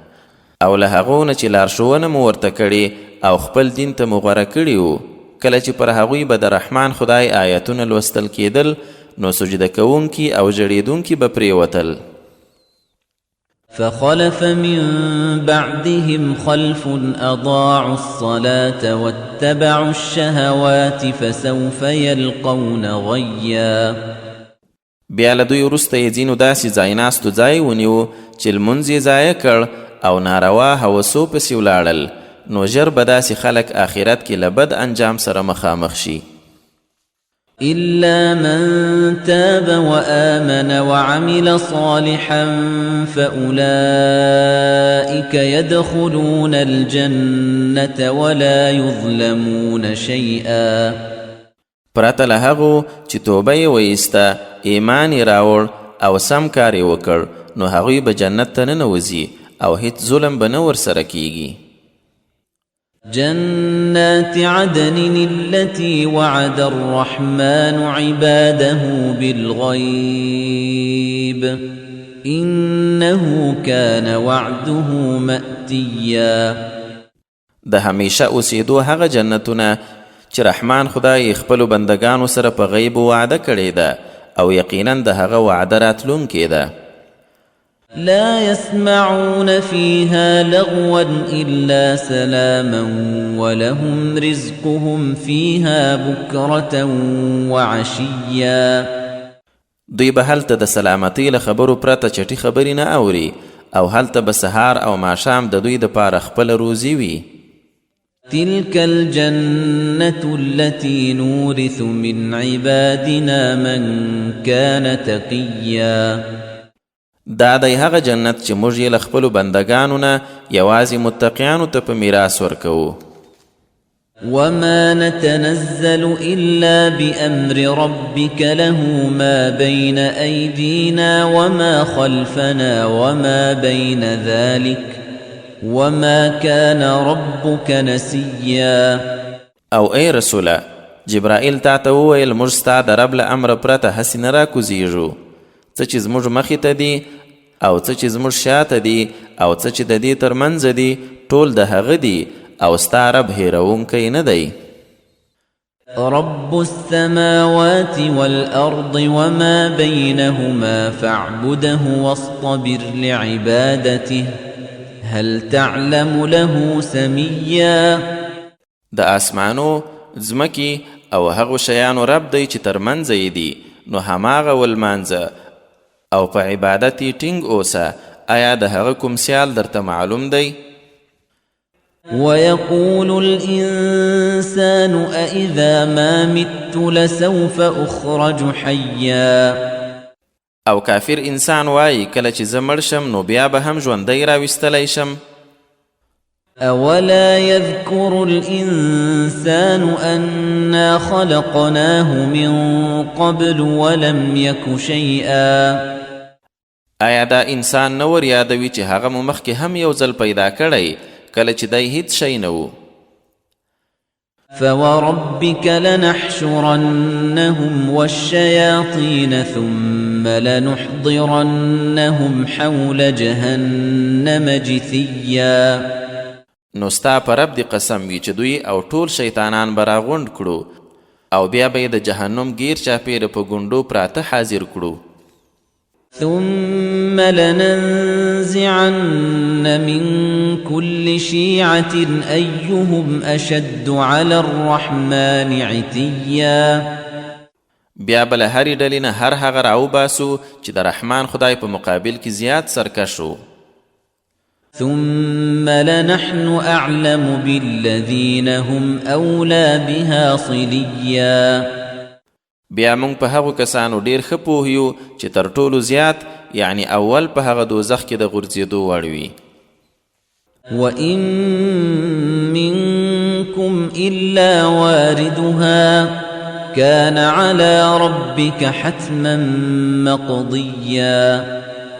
او له هغو نه چې لارښوونه مو ورته کړي او خپل دین ته مو غوره کړي وو. کله چې پر هغوی به د رحمان خدای آیتونه لوستل کېدل نو سجده کوونکي او ژړېدونکي به پرېوتل. فخلف من بعدهم خلف أضاعوا الصلاة واتبعوا الشهوات فسوف يلقون غيا. بیا له دوی وروسته یې ځینو داسې ځایناستو ځای ونیو چې لمونځ یې ضایع کړ او ناروا هوسو پسې ولاړل، نو ژر به داسې خلک آخرت کې له بد انجام سره مخامخ شي. إلا من تاب وآمن وعمل صالحا فأولئك يدخلون الجنة ولا يظلمون شيئا. پرته له هغو چې توبه یې وایسته، ایمان یې راوړ او سم کار یې وکړ، نو هغوی به جنت ته ننوځي او هیڅ ظلم به نه ورسره کیږي. جنات عدن التي وعد الرحمن عباده بالغيب إنه كان وعده مأتيا. د همیشه اوسېدو هغه جنتونه چې رحمان خدای خپلو بندگانو سره په غیب وعده کړې ده او یقینا د هغه وعده راتلونکې ده. لا يسمعون فيها لغوا إلا سلاما ولهم رزقهم فيها بكرة وعشيا. دوی به هلته د سلامتۍ له خبرو پرته چټي خبرې نه اوري او هلته به سهار او ماښام د دوی دپاره خپله روزي وي. تلك الجنة التي نورث من عبادنا من كان تقيا. دا دی هغه جنت چې موږ یې له خپلو بندګانو نه یوازې متقیانو ته په میراث ورکوو. وما نتنزل إلا بأمر ربك له ما بين أيدينا وما خلفنا وما بين ذلك وما كان ربك نسيا. او ای رسوله، جبرائیل تا ته وویل موږ ستا د رب له امره پرته هسې نه راکوزیږو. څه چې زموږ مخې ته دي او څه چې زموږ شاته دي او څه چې د دې ترمنځ دي ټول د هغه دي او ستا رب هیرونکی نه دی. رب السماوات والأرض وما بينهما فاعبده واصطبر لعبادته هل تعلم له سميا. د آسمانو ځمکې او هغو شیانو رب دی چې ترمنځ یې دي، نو هماغه ولمانځه او په عبادت یې ټینګ اوسه. آیا د هغه کوم سیال درته معلوم دی؟ ويقول الإنسان أإذا ما مت لسوف أخرج حيا. او کافر انسان وایي کله چې زه مړ شم نو بیا به هم ژوندی راویستلی شم. أولا يذكر الإنسان أنا خلقناه من قبل ولم يك شيئا. آیا دا انسان نور یادوي چې هغه مو مخکې هم یو ځل پیدا کړی کله چې دی هیڅ شی نه و. فوربك لنحشرنهم والشياطين ثم لنحضرنهم حول جهنم جثيا. نو ستا په رب دی قسم وي چې دوی او ټول شیطانان به راغونډ کړو او بیا به یې د جهنم گیر چاپیره په ګونډو پراته حاضر کړو. ثم لننزعن من كل شيعة أيهم أشد على الرحمن عتيا. بیا به له هرې ډلې نه هر هغه راوباسو چې د رحمان خدای په مقابل کې زیات سرکش و. ثم لنحن أعلم بالذين هم أولى بها صليا. بیا موږ په هغو کسانو ډیر ښه پوهیو چې تر ټولو زیات یعنی اول په هغه دوزخ کې د غورځېدو وړ وي. وإن منكم إلا واردها كان على ربك حتما مقضيا.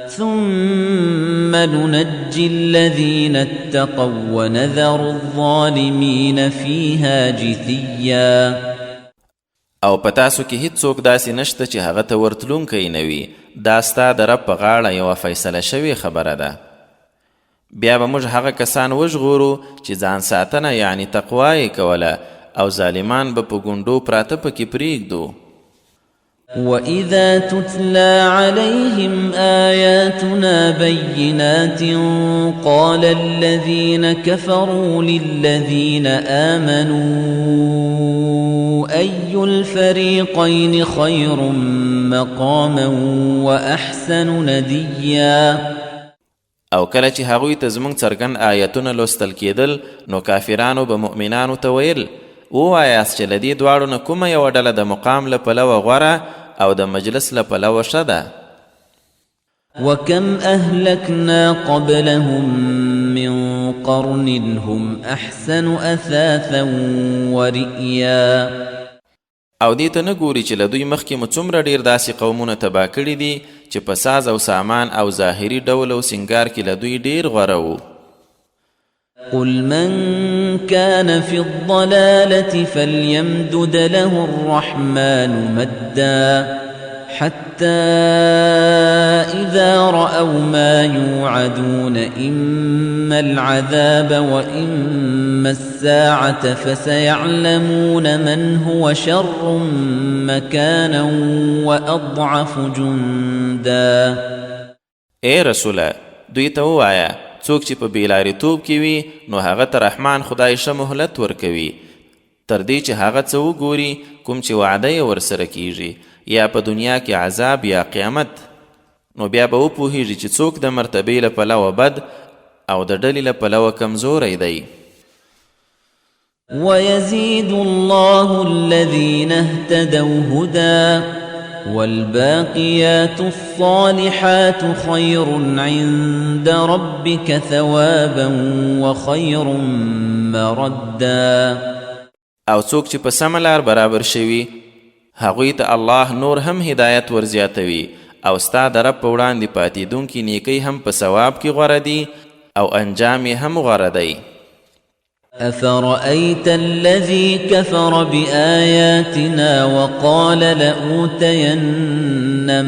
ثم ننجي الذين اتقوا ونذر الظالمين فيها جثيا. او په تاسو کې هیڅوک داسې نشته چې هغه ته ورتلونکی نه وي. دا ستا د رب په غاړه یوه فیصله شوې خبره ده. بیا به موږ هغه کسان وژغورو چې ځان ساتنه یعنی تقوا یې کوله او ظالمان به په ګونډو پراته پکې پرېږدو. وَإِذَا تُتْلَى عَلَيْهِمْ آيَاتُنَا بَيِّنَاتٍ قَالَ الَّذِينَ كَفَرُوا لِلَّذِينَ آمَنُوا أَيُّ الْفَرِيقَيْنِ خَيْرٌ مَقَامًا وَأَحْسَنُ نَدِيًّا. او کله چې هغوی ته زموږ څرګند آیتونه لوستل کېدل نو کافرانو به مؤمنانو ته ویل ووایاست چې له دې دواړو نه کومه یوه ډله د مقام له پلوه غوره او د مجلس له پلوه ښه ده. وَكَمْ أَهْلَكْنَا قَبْلَهُمْ مِنْ قَرْنٍ هُمْ أَحْسَنُ أَثَاثًا وَرِئْيًا. او دې ته نه ګوري چې له دوی مخکې مو څومره ډېر داسې قومونه تباه کړي دي چې په ساز او سامان او ظاهري ډول او سنګار کې له دوی ډېر غوره وو. قل من كان في الضلالة فليمدد له الرحمن مدا حتى إذا رأوا ما يوعدون إما العذاب وإما الساعة فسيعلمون من هو شر مكانا وأضعف جندا. اے رسوله دوی ته ووایه څوک چې په بېلاریتوب کې وي نو هغه ته رحمان خدای ښه مهلت ورکوي تر دې چې هغه څه وګوري کوم چې وعده یې ورسره کیږي یا په دنیا کې عذاب یا قیامت. نو بیا به وپوهیږي چې څوک د مرتبې له پلوه بد او د ډلې له پلوه کمزوری دی. ويزيد الله الذين اهتدوا هدى والباقيات الصالحات خير عند ربك ثوابا وخير مردا. او څوک چې په سمه لار برابر شوي هغوی ته الله نور هم هدایت ورزیاتوي او ستا د رب په وړاندې پاتېدونکي نیکۍ هم په ثواب کې غوره دي او انجام یې هم غوره دی. أفرأيت الذي كفر بآياتنا وقال لأوتين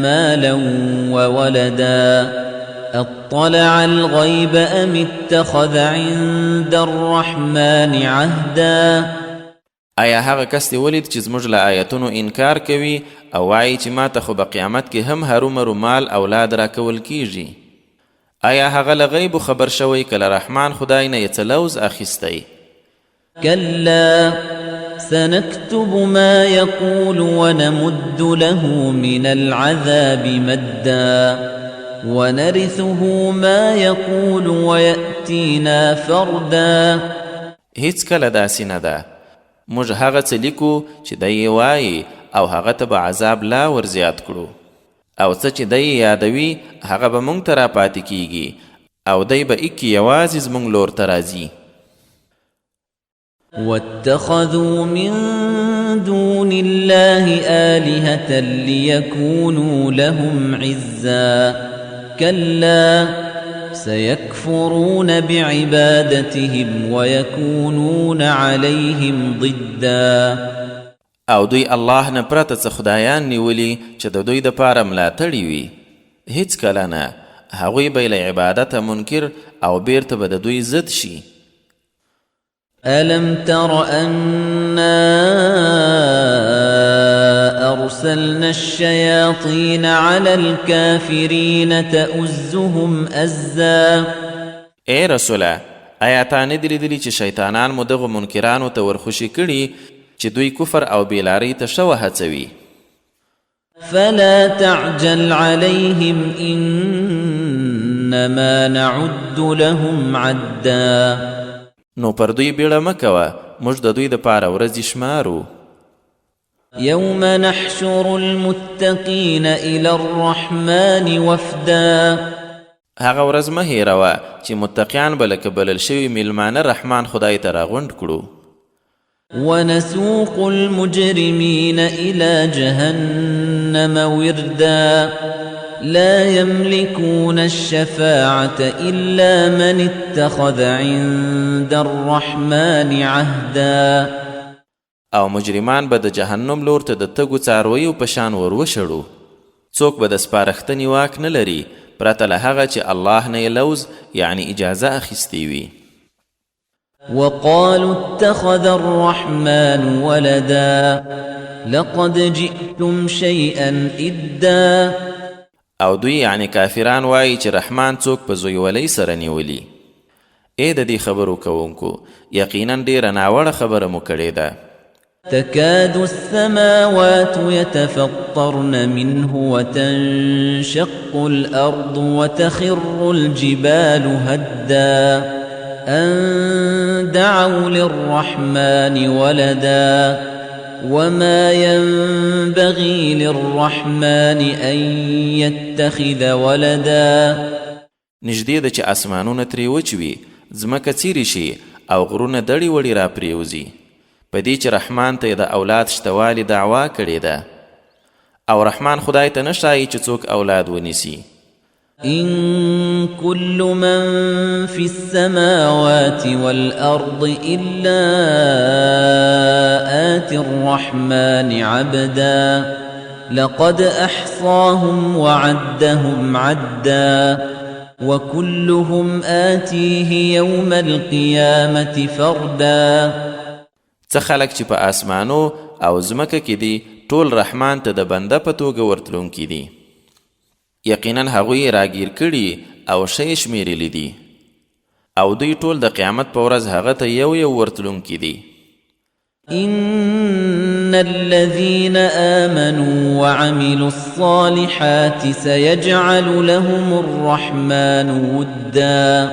مالا وولدا أطلع الغيب أم اتخذ عند الرحمن عهدا. آیا هغه کس دی ولید چې زموږ له آیتونو انکار کوي او وایي چې ما ته خو په قیامت کې هم هرومرو مال اولاد راکول کیږي؟ آیا هغه له غیبو خبر شوی که له رحمان خدای نه یې څه لوز اخیستی؟ كلا سنكتب ما يقول ونمد له من العذاب مدا ونرثه ما يقول ويأتينا فردا. هیڅ کله داسې نه ده. موږ هغه څه لیکو چې دی وایي او هغه ته به عذاب لا ورزیات کړو، او څه چې دی یادوي هغه به موږ ته راپاتې کیږي، او دی به ایکي یوازې زموږ لور ته راځي. واتخذوا من دون الله آلهة ليكونوا لهم عزا كلا سيكفرون بعبادتهم ويكونون عليهم ضدا. او دوی الله نه پرته څه خدایان نیولي چې د دوی دپاره ملاتړي وي. هیڅ کله نه. هغوی به له عبادته منکر او بیرته به د دوی ضد شي. ألم تر أنا أرسلنا الشياطين على الكافرين تؤزهم أزا. ای رسوله، آیا تا نه دي لیدلي چې شیطانان مو دغو منکرانو ته ورخوشي کړي چې دوی کفر او بیلارۍ ته ښه وهڅوي؟ فلا تعجل عليهم إنما نعد لهم عدا. نو پر دوی بیړه مه کوه، موږ د دوی دپاره ورځې شمارو. يوم نحشر المتقين إلى الرحمن وفدا. هغه ورځ مه هېروه چې متقیان به لکه بلل شوي میلمانه رحمان خدای ته راغونډ کړو. ونسوق المجرمين إلى جهنم وردا لا يملكون الشفاعة إلا من اتخذ عند الرحمن عهدا. او مجرمان به د جهنم لور ته د تګو څارویو په شان ور وشړو. څوک به د سپارښتنې واک نه لري پرته له هغه چې الله نه یې لوز یعنی اجازه اخیستې وي. وقالوا اتخذ الرحمن ولدا لقد جئتم شيئا إدا. او دوی یعنی کافران وایي چې رحمان څوک په زویولۍ سره نیولي. ای د دې خبرو کوونکو، یقینا ډېره ناوړه خبره مو کړې ده. تكاد السماوات يتفطرن منه وتنشق الأرض وتخر الجبال هدا أن دعوا للرحمن ولدا وما ينبغي للرحمن أن يتخذ ولدا. نږدې ده چې اسمانونه ترې وچوي، ځمکه څیرې شي او غرونه دړې وړې را پرېوځي، په دې چې رحمان ته یې د اولاد شتوالي دعوا کړې ده، او رحمان خدای ته نه ښایي چې څوک اولاد ونیسي. إن كل من في السماوات والأرض إلا آتي الرحمن عبدا لقد أحصاهم وعدهم عدا وكلهم آتيه يوم القيامة فردا. څه خلک چې په آسمانو او ځمکه کې دي ټول رحمان ته د بنده په توګه ورتلونکي دي. یقینا هغوی راګیر کړي او ښه شمیرلی دي، او دوی ټول د قیامت په ورځ هغه ته یو یو ورتلونکي دي. إن الذين آمنوا وعملوا الصالحات سيجعل لهم الرحمن ودا.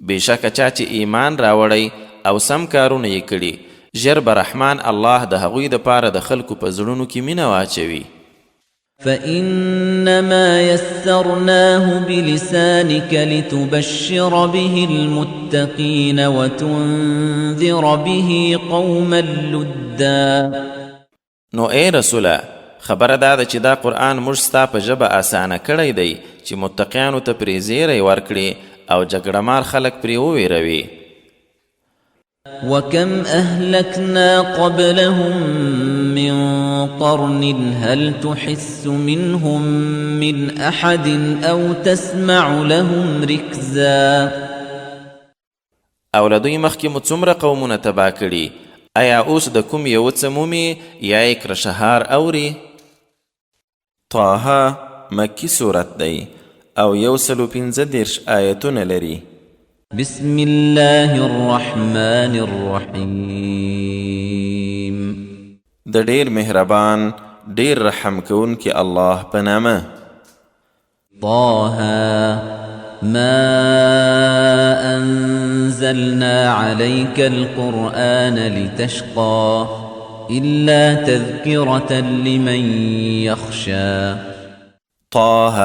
بېشکه چا چې ایمان راوړی او سم کارونه یې کړي، ژر به رحمان الله د هغوی دپاره د خلکو په زړونو کې مینه واچوي. فإنما يسرناه بلسانك لتبشر به المتقين وتنذر به قوما لدا. نو ای رسوله، خبره دا ده چې دا قرآن موږ ستا په ژبه اسانه کړی دی چې متقیانو ته پرې زیری ورکړي او جګړهمار خلک پرې وویروي. وكم أهلكنا قبلهم من قرن هل تحس منهم من أحد أو تسمع لهم ركزا. او له دوی مخکې مو څومره قومونه تباه کړي، آیا اوس د کوم یو څه مومي یا یې کرشهار اوري؟ طه مکی صورت دی او 115 آیتونه لري. بسم الله الرحمن الرحيم د ډیر مهربان ډیر رحم کوونکی الله په نامه. طه ما أنزلنا عليك القرآن لتشقى إلا تذكرة لمن يخشى. طه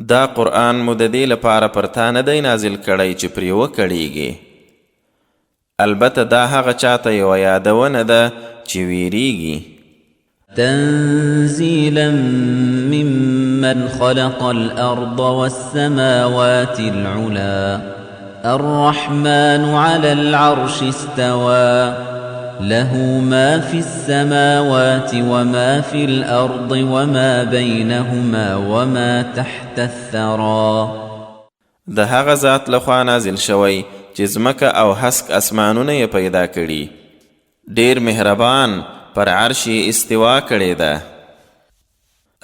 دا قرآن مو د دې لپاره پر تا نه دی نازل کړی چې پرې وکړیږي، البته دا هغه چاته یوه یادونه ده چې ویریږي. تنزيلا ممن خلق الأرض والسماوات العلا الرحمن على العرش استوى له ما في السماوات وما في الأرض وما بينهما وما تحت الثرى. د هغه ذات لخوا نازل شوی چې ځمکه او هسک اسمانونه یې پیدا کړي، ډیر مهربان پر عرش یې استوا کړې ده.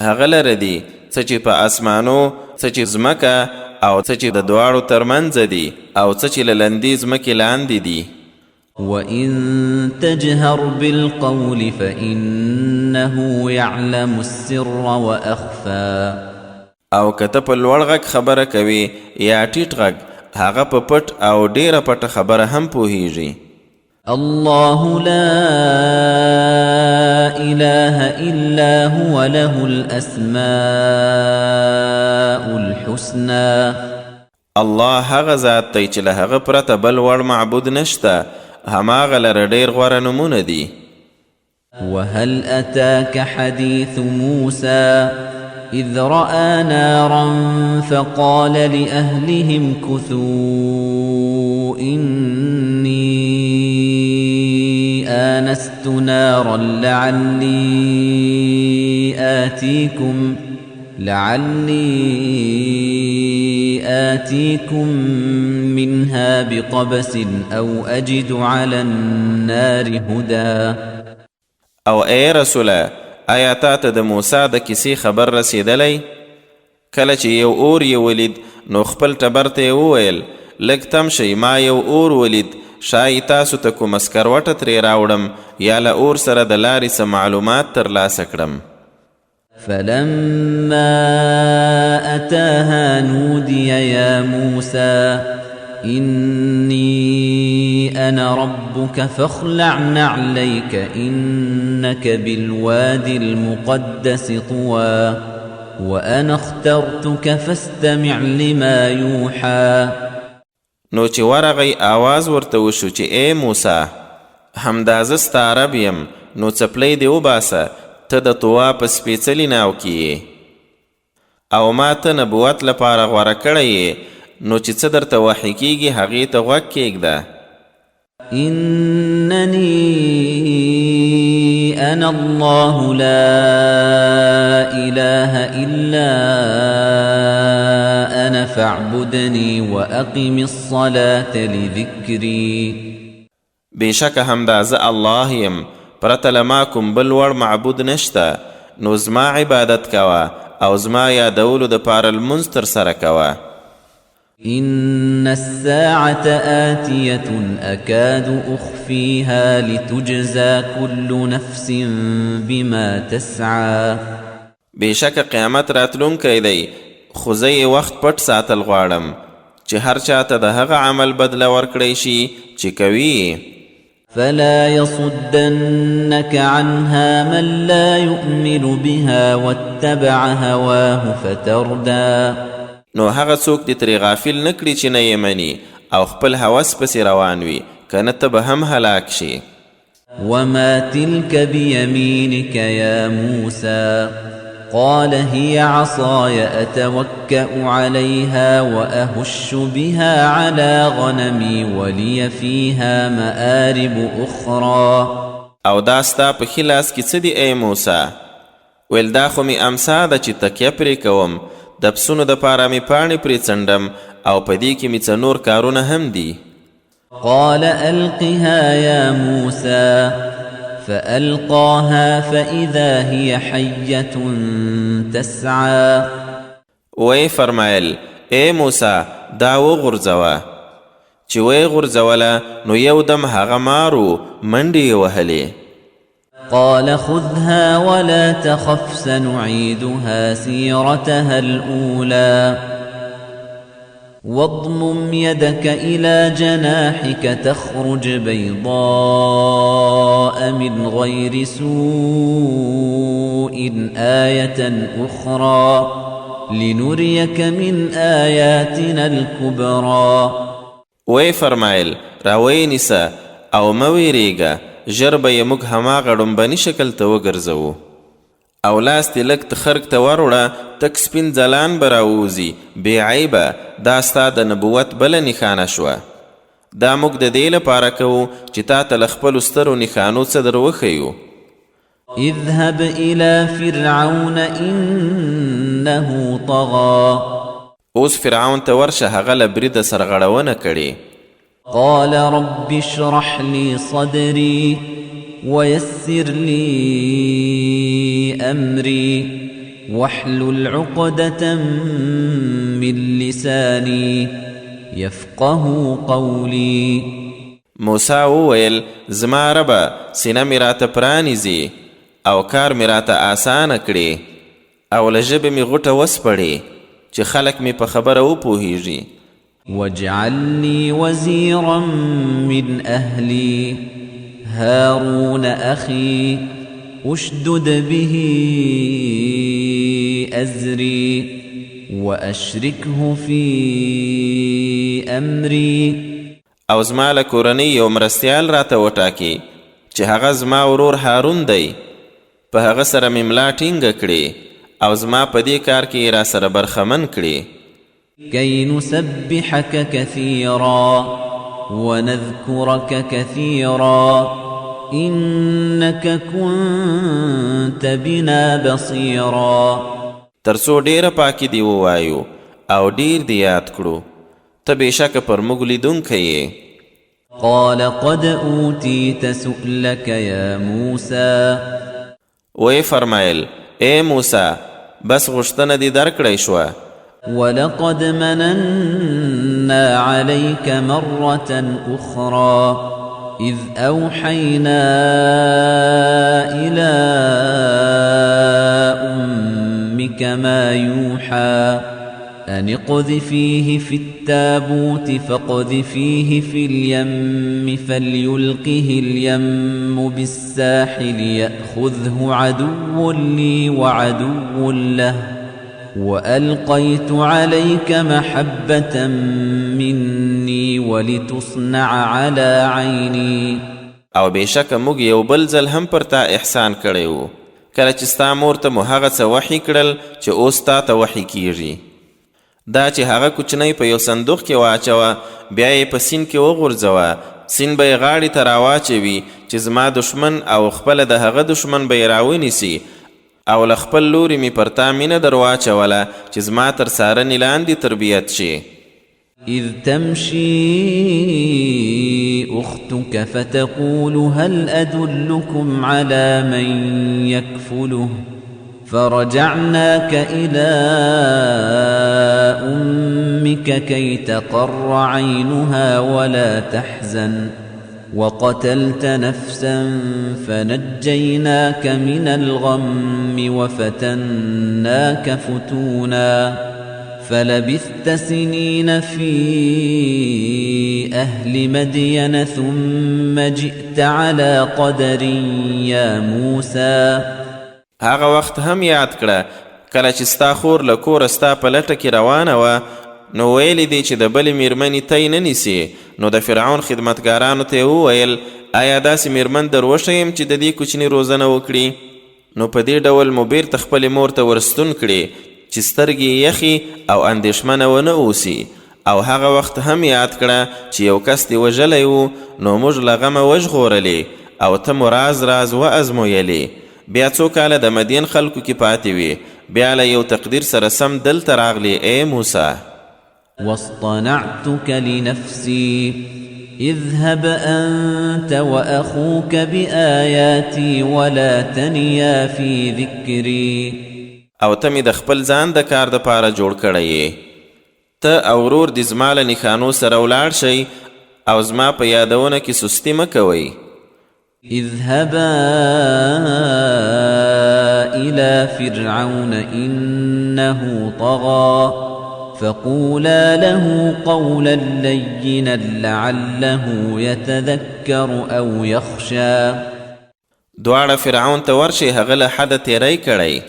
هغه لره دي څه چې په اسمانو، څه چې ځمکه او څه چې د دواړو ترمنځ دي او څه چې له لندې ځمکې لاندې دي. وَإِن تَجْهَرْ بِالْقَوْلِ فَإِنَّهُ يَعْلَمُ السِّرَّ وَأَخْفَى. او که ته په لوړ غږ خبره کوي یا ټیټ غږ، هغه په پټ او ډیره پټه خبره هم پوهیږي. الله لا إله إلا هو له الأسماء الحسنى. الله هغه ذات دی چې له هغه پرته بل وړ معبود نشته، هماغه لره ډیر غوره نومونه دي. وهل أتاك حديث موسى إذ رأى نارا فقال لأهلهم كثوا إني آنست نارا لعلي آتيكم منها بقبس أو أجد على النار هدى. او ای رسوله، آیا تا ته د موسی د کیسې خبر رسیدلی؟ کله چې یو اور یې ولید نو خپل ټبر ته یې وویل لږ تم شئ، ما یو اور ولید، شایي تاسو ته کومه سکروټه ترې راوړم یا له اور سره د لارې څه معلومات ترلاسه کړم. فلما أتاها نودي يا موسى إني أنا ربك فاخلع نعليك إنك بالوادي المقدس طوى وأنا اخترتك فاستمع لما يوحى. نو چې ورغی آواز ورته وشو چې ای موسی، همدا زه ستا رب یم، نو څپلی دې وباسه، ته د طوا په سپېڅلي ناو کې او ما ته نبوت لپاره غوره کړی یې، نو چې څه درته وحی کېږي هغې ته غوږ کېږده. إنني أنا الله لا إله إلا أنا فاعبدني وأقم الصلاة لذكري. بېشکه همدا زه الله یم، پرته له ما کوم بل وړ معبود نشته، نو زما عبادت کوه او زما یادولو دپاره لمونځ ترسره کوه. إن الساعة آتية أكاد أخفيها لتجزى كل نفس بما تسعى. بېشکه قیامت راتلونکی دی، خو زه یې وخت پټ ساتل غواړم چې هر چاته د هغه عمل بدله ورکړی شي چې کوي. فلا يصدنك عنها من لا يؤمن بها واتبع هواه فتردى. نو هغه څوک دې ترې غافل نه کړي چې نه یې مني او خپل هوس پسې روان وي، که نه ته به هم هلاک شي. وما تلك بيمينك يا موسى قال هي عصاي أتوكأ عليها وأهش بها على غنمي ولي فيها مآرب أخرى. او دا ستا په ښي لاس کې څه دي ای موسی؟ ویل دا خو مې امسا ده چې تکیه پرې کوم، د پسونو دپاره مې پاڼې پرې څنډم او په دې کې مې څه نور کارونه هم دي. قال ألقها يا موسى فألقاها فإذا هي حية تسعى. وی فرمایل ای موسی دا وغورځوه. چې وی غورځوله نو یو دم هغه مارو منډې یې وهلې. قال خذها ولا تخف سنعيدها سيرتها الأولى واضمم يدك إلى جناحك تخرج بيضاء من غير سوء آية أخرى لنريك من آياتنا الكبرى. وی فرمایل راوی نیسه او مویریږه، ژر به یې موږ هماغه ډومبني شکل ته وګرځوو. او لاس دې لږ تخرګ ته وروړه، تک سپین ځلان به راووځي، بې عیبه. دا ستا د نبوت بله نښانه شوه. دا موږ د دې لپاره کوو چې تا ته له خپلو سترو نښانو څه در وښیو. اذهب إلى فرعون إنه طغى. اوس فرعون ته ورشه، هغه له بریده سرغړونه کړې. قال رب اشرح لي صدري ويسر لي أمري واحلل عقدة من لساني يفقه قولي. موسی وویل زما ربه سینه مې راته پرانیزي او کار مې راته آسانه کړي او له ژبې مې غوټه وسپړي چې خلک مې په خبره وپوهیږي. واجعل لي وزيرا من أهلي هارون أخي أشدد به أزري وأشركه في أمري. او زما له کورنۍ یو مرستیال راته وټاکي چې هغه زما ورور هارون دی. په هغه سره مې ملا ټینګه کړي او زما په دې کار کې را سره برخمن کړي. كي نسبحك كثيرا ونذكرك كثيرا إنك كنت بنا بصيرا. ترڅو ډیره پاکي دی ووایو او ډیر دی یاد کړو، ته بېشکه پر موږ لیدونکی یې. قال قد أوتيت سؤلك يا موسى. وی فرمایل اے موسی بس غوښتنه دې درکړی شوه. ولقد مننا عليك مرة أخرى إذ أوحينا إلى أمك ما يوحى أن اقذفيه في التابوت فاقذفيه في اليم فليلقه اليم بالساحل يأخذه عدو لي وعدو له وألقيت عليك محبة مني ولتصنع على عيني. او بېشکه موږ یو بل ځل هم پر تا احسان کړی و، کله چې ستا مور ته مو هغه څه وحي کړل چې اوس تا ته وحي کیږي. دا چې هغه کوچنی په یو صندوق کې واچوه، بیا یې په سیند کې وغورځوه، سیند به یې غاړې ته راواچوي چې زما دشمن او خپله د هغه دشمن به یې راونیسي. او له خپل لوري مې پر تا مینه در واچوله چې زما تر څارنې لاندې تربیت شي. إذ تمشي أختك فتقول هل أدلكم على من يكفله فرجعناك إلى أمك كي تقر عينها ولا تحزن وقتلت نفسا فنجيناك من الغم وفتناك فتونا فلبثت سنين في أهل مدين ثم جئت على قدر يا موسى. هغه وخت هم یاد کړه کله چې ستا خور له کوره ستا په لټه کې روانه وه، نو ویلی دی چې د بلې میرمنې تی نه نیسي. نو د فرعون خدمتګارانو ته یې وویل آیا داسې میرمن در وښیم چې د دې کوچني روزنه وکړي؟ نو په دې ډول مو بیرته خپلې مور ته ورستون کړي چې سترګې یخي او اندېښمنه ونه اوسي. او هغه وخت هم یاد کړه چې یو کس دې وژلی و، نو موږ له غمه وژغورلې او ته مو راز راز وازمویلې. بیا څو کاله د مدین خلکو کې پاتې وي، بیا له یو تقدیر سره سم دلته راغلی ای موسی. واصطنعتك لنفسي اذهب أنت وأخوك بآياتي ولا تنيا في ذكري. او ته مې د خپل ځان د کار دپاره جوړ کړی یې، ته او ورور دې زما له نښانو سره ولاړ شئ او زما په یادونه کې سستي مه کوئ. اذهبا إلى فرعون إنه طغى فقولا له قولا لينا لعله يتذكر أو يخشى. دواړه فرعون ته ورشئ، هغه له حده تیری کړی.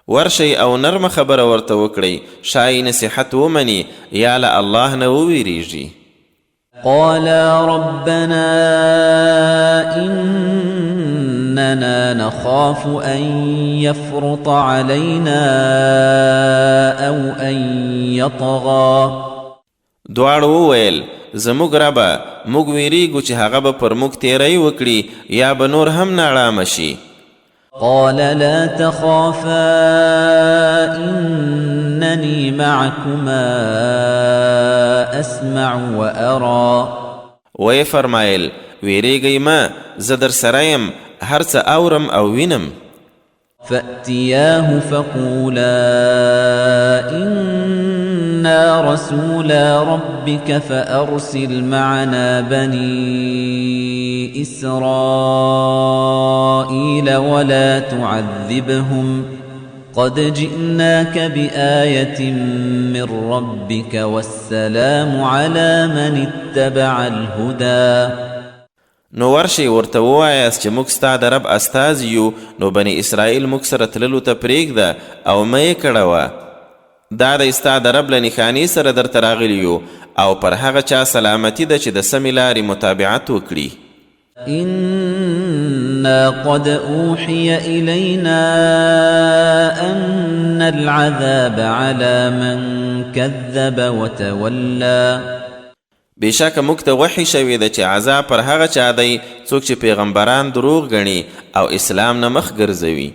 ورشئ او نرمه خبره ورته وکړئ، شایي نصیحت ومني یا له الله نه وویریږي. قالا ربنا إننا نخاف أن يفرط علينا أو أن يطغى. دواړو وویل زموږ ربه موږ ویریږو چې هغه به پر موږ تیری وکړي یا به نور هم ناړامه شي. قال لا تخافا إنني معكما أسمع وأرى. وی فرمایل ویریږئ مه، زه در سره یم، هر څه اورم او وینم. فأتياه فقولا إنا رسولا ربك فأرسل معنا بني إسرائيل ولا تعذبهم قد جئناك بآية من ربك والسلام على من اتبع الهدى. نو ورشئ ورته ووایاست چې موږ ستا د رب استازي یو، نو بني اسرائیل موږ سره تللو ته پرېږده او مه یې کړوه. دا د ستا د رب له نښانې سره درته راغلي یو او پر هغه چا سلامتي ده چې د سمې لارې متابعت وکړي. إنا قد أوحي إلينا أن العذاب على من كذب وتولى. بېشکه موږ ته وحي شوې ده چې عذاب پر هغه چا دی څوک چې پیغمبران دروغ ګڼي او اسلام نه مخ ګرځوي.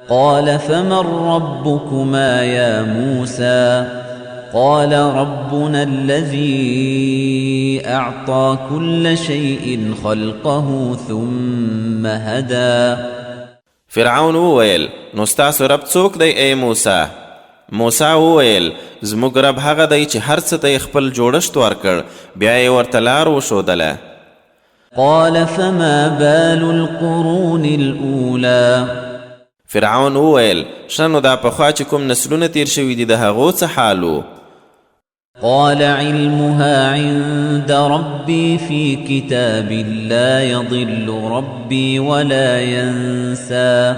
قال فمن ربكما يا موسى قال ربنا الذي أعطى كل شيء خلقه ثم هدى. فرعون وویل نو ستاسو رب څوک دی ای موسی؟ موسی وویل زموږ رب هغه دی چې هر څه ته خپل جوړښت ورکړ بیا یې ورته لار وښودله. قال فما بال القرون الأولى. فرعون وویل ښه نو دا پخوا چې کوم نسلونه تیر شوي دي د هغو څه حال و؟ قال علمها عند ربي في كتاب لا يضل ربي ولا ينسى.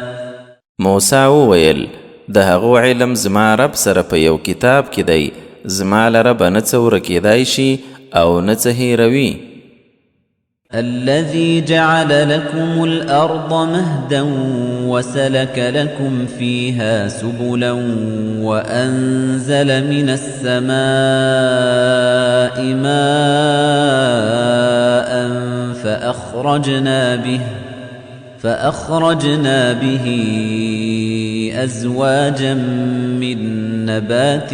موسی وویل د هغو علم زما رب سره په یو کتاب کې دی، زما له ربه نه څه ورکېدای شي او نه څه هیروي. الذي جعل لكم الأرض مهدا وسلك لكم فيها سبلا وأنزل من السماء ماء فأخرجنا به أزواجا من نبات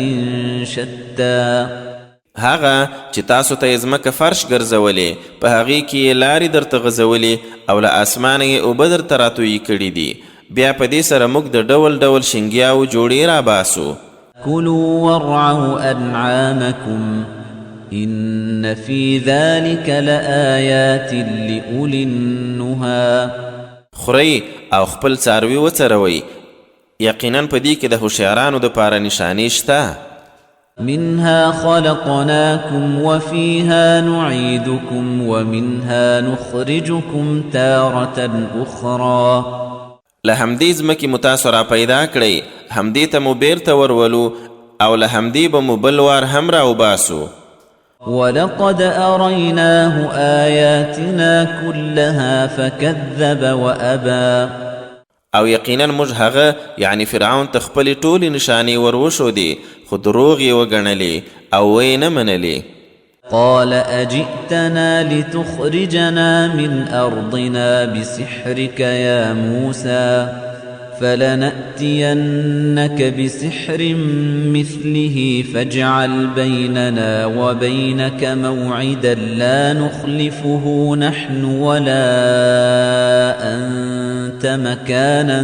شتى. هغه چې تاسو ته یې ځمکه فرش ګرځولې په هغې کې یې لارې درته غځولې او له اسمانه یې اوبه درته راتویې کړي دي، بیا په دې سره موږ د ډول ډول شنګیاو جوړې راباسو. كلوا وارعوا أنعامكم إن في ذلك لآيات لأولي النهى. خورئ او خپل څاروي وڅروئ، یقینا په دې کې د هوښیارانو دپاره نښانې شته. منها خلقناكم وفيها نعيدكم ومنها نخرجكم تارة أخرى. له همدې ځمکې مو تاسو را پیدا کړئ، همدې ته مو بیرته ورولو او له همدې به مو بل وار هم راوباسو. ولقد أريناه آياتنا كلها فكذب وأبى. او یقینا موږ هغه یعنی فرعون ته خپلې ټولې نښانې ور وښودې خو دروغ یې وګڼلې او ویې نه منلې. قال أجئتنا لتخرجنا من أرضنا بسحرك يا موسى فلنأتينك بسحر مثله فاجعل بيننا وبينك موعدا لا نخلفه نحن ولا أنت مكانا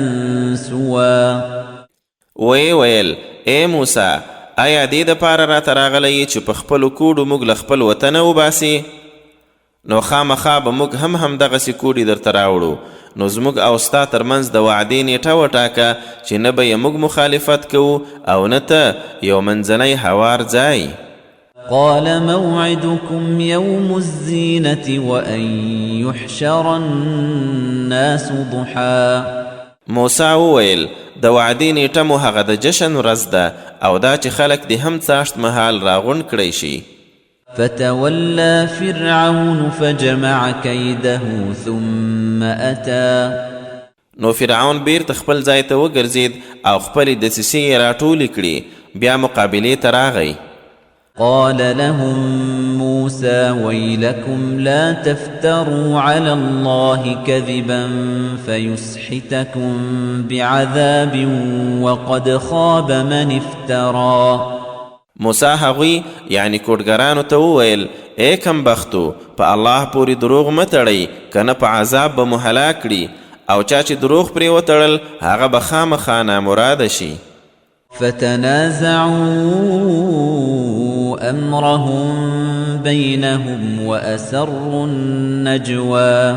سوى. وی ویل اے موسی آیا دې دپاره راته راغلی چې په خپلو کوډو موږ له خپل وطنه وباسي؟ نو خامخا به موږ هم همدغسې کوډې درته راوړو. نو زموږ او ستا ترمنځ د وعدې نیټه وټاکه چې نه به یې موږ مخالفت کوو او نه ته یو منځنی هوار ځای. قال موعدكم يوم الزينة وأن يحشر الناس ضحى. موسی وویل د وعدې نیټه مو هغه د جشن ورځ ده او دا چې خلک دې هم څاشت مهال راغونډ کړی شي. فتولى فرعون فجمع كيده ثم أتى. نو فرعون بیرته خپل ځای ته وګرځید او خپلې دسیسې یې راټولې کړې، بیا مقابلې ته راغی. قال لهم موسى ويلكم لا تفتروا على الله كذبا فيسحتكم بعذاب وقد خاب من افترى. موسی هغوی یعنی کوډګرانو ته وویل ای کم بختو په الله پورې دروغ مه تړئ که نه په عذاب به مو هلاک کړي او چا چې دروغ پرې وتړل هغه به خامخا نامراده شي. فتنازعوا أمرهم بينهم وأسروا النجوى.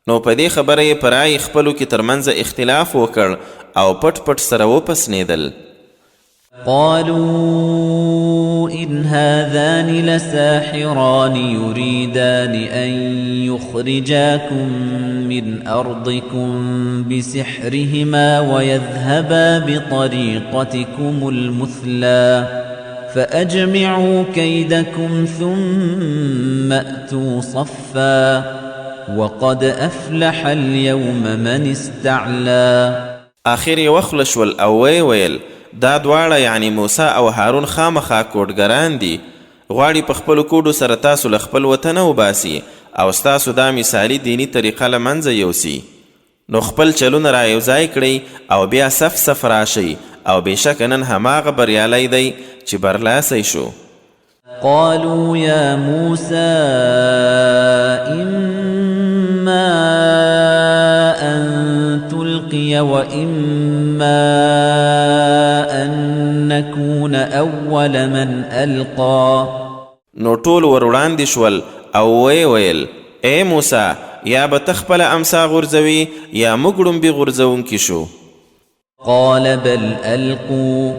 نو په دې خبره یې په رای خپلو کې ترمنځ اختلاف وکړ او پټ پټ سره وپسنېدل. قالوا إن هذان لساحران يريدان أن يخرجاكم من أرضكم بسحرهما ويذهبا بطريقتكم المثلى فأجمعوا كيدكم ثم أتوا صفا وقد أفلح اليوم من استعلى. آخر وخلش والأوي ويل دا دواړه یعنی موسی او هارون خامخا کوډګران دي، غواړي په خپلو کوډو سره تاسو له خپل وطنه وباسي او ستاسو دا مثالي دینی طریقه له منځه یوسي. نو خپل چلونه را یوځای کړئ او بیا صف صف راشئ او بېشکه نن هماغه بریالی دی چې برلاسی شو. قالوا يا موسى إما أن تلقي وإما أن نكون أول من ألقى. نو ټول ور وړاندې شول او ویل ای موسی یا به ته خپله امسا غورځوي یا موږ ړومبي غورځوونکي شو. قال بل ألقوا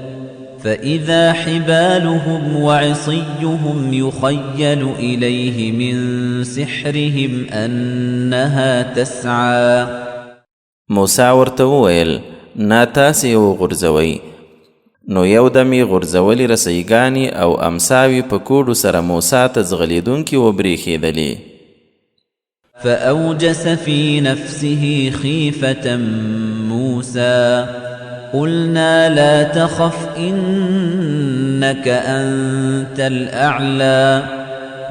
فإذا حبالهم وعصيهم يخيل إليه من سحرهم أنها تسعى. موسی ورته وویل نه تاسې وغورځوئ. نو یو دم یې غورځولې رسیګانې او امساوي په کوډو سره موسی ته ځغلېدونکي وبرېښېدلې. فأوجس في نفسه خيفة موسى قلنا لا تخف إنك أنت الأعلى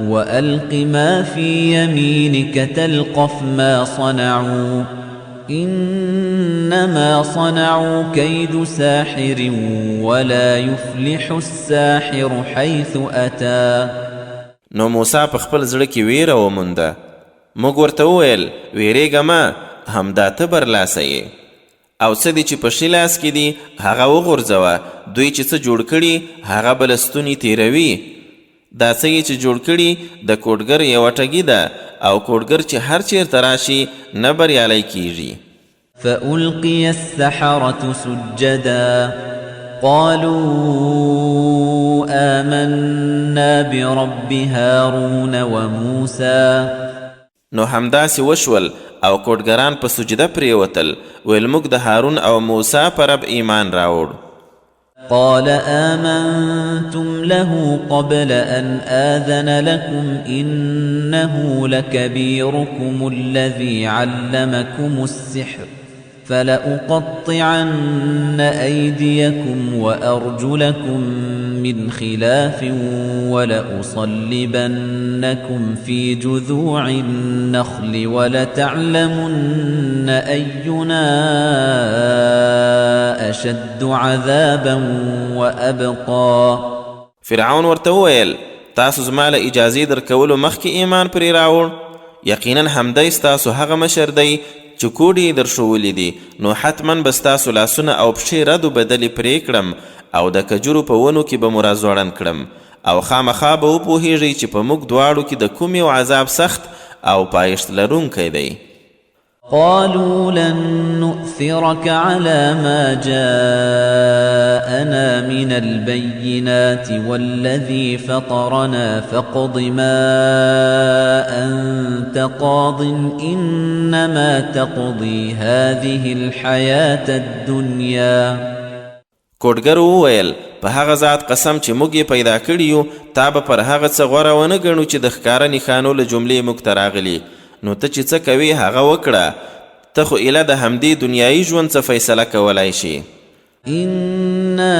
وألق ما في يمينك تلقف ما صنعوا إنما صنعوا كيد ساحر ولا يفلح الساحر حيث أتى. نو موسی په خپل زړه کې ویره ومونده. موږ ورته وویل ویرېږه مه، همدا ته برلاسی یې او څه دي چې په ښي لاس کې دي هغه وغورځوه. دوی چې څه جوړ کړي هغه به له ستوني تېروي. دا څه یې چې جوړ کړي د کوډګر یوه ټګي ده او کوډګر چې هر چیرته راشي نه بریالی کیږي. فألقي السحرة سجدا قالوا آمنا برب هارون وموسى. نو همداسې وشول او کوډګران په سجده پرېوتل، ویل موږ د هارون او موسی په رب ایمان راوړ. قال آمنتم له قبل أن آذن لكم إنه لكبيركم الذي علمكم السحر فلأقطعن أيديكم وأرجلكم من خلاف ولأصلبنكم في جذوع النخل ولتعلمن أينا أشد عذابا وأبقى. فرعون ورته وویل تاسو زما له اجازې درکولو مخکې ایمان پرې راوړ. یقینا همدی ستاسو هغه مشر دی چې کوډې یې درښولي دي، نو حتما به ستاسو لاسونه او پښې رد و بدلې پرې کړم او د کجورو په ونو کې به مو راځوړند کړم او خامخا به وپوهیږئ چې په موږ دواړو کې د کوم یو عذاب سخت او پایښت لرونکی دی. قالوا لن نؤثرك على ما جاءنا من البينات والذي فطرنا فاقض ما أنت قاض إنما تقضي هذه الحياة الدنيا. کوډګر وویل په هغه ذات قسم چې موږ یې پیدا کړي یو تا به پر هغه څه غوره ونه ګڼو چې د ښکاره نښانو له جملې موږ ته راغلي. نو ته چې څه کوې هغه وکړه، ته خو ایله د همدې دنیایي ژوند څه فیصله کولی شي. إنا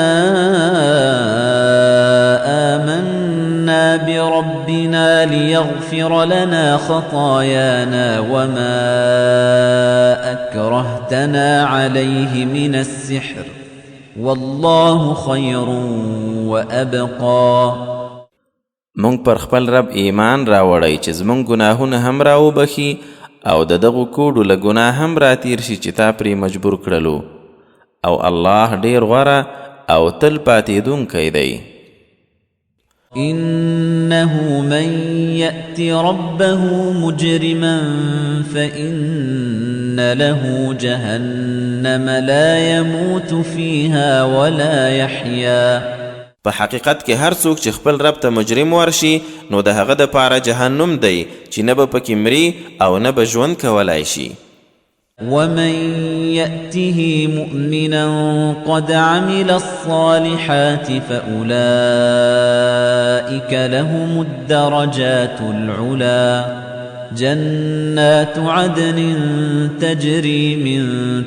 آمنا بربنا ليغفر لنا خطايانا وما أكرهتنا عليه من السحر والله خير وأبقى. مونږ پر خپل رب ایمان راوړی چې زمونږ ګناهونه هم راوبخي او د دغو کوډو له ګناه هم راتیر شي چې تا پرې مجبور کړلو، او الله ډیر غوره او تل پاتېدونکی دی. إنه من يأت ربه مجرما فإن له جهنم لا يموت فيها ولا يحيا. په حقیقت کې هر څوک چې خپل رب ته مجرم ورشي نو د هغه دپاره جهنم دی چې نه به پکې مري او نه به ژوند کولی شي. ومن يأته مؤمنا قد عمل الصالحات فأولئك لهم الدرجات العلا جنات عدن تجري من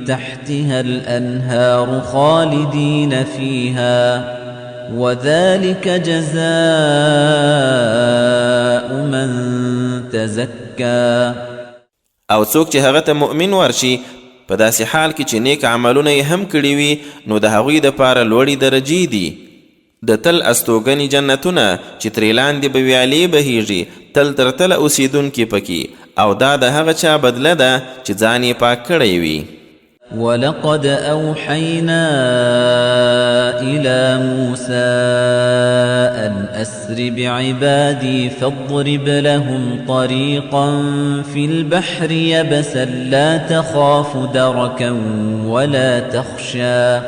تحتها الأنهار خالدين فيها وذلك جزاء من تزكى. او څوک چې هغه ته مؤمن ورشي په داسې حال کې چې نیک عملونه یې هم کړي وي نو د هغوی دپاره لوړې درجې دي. د تل استوګنې جنتونه چې ترې لاندې به ویالې بهیږي تل تر تله اوسیدونکي پکې، او دا د هغه چا بدله ده چې ځان یې پاک کړی وي. ولقد أوحينا إلى موسى أن أسر بعبادي فاضرب لهم طريقا في البحر يبسا لا تخاف دركا ولا تخشى.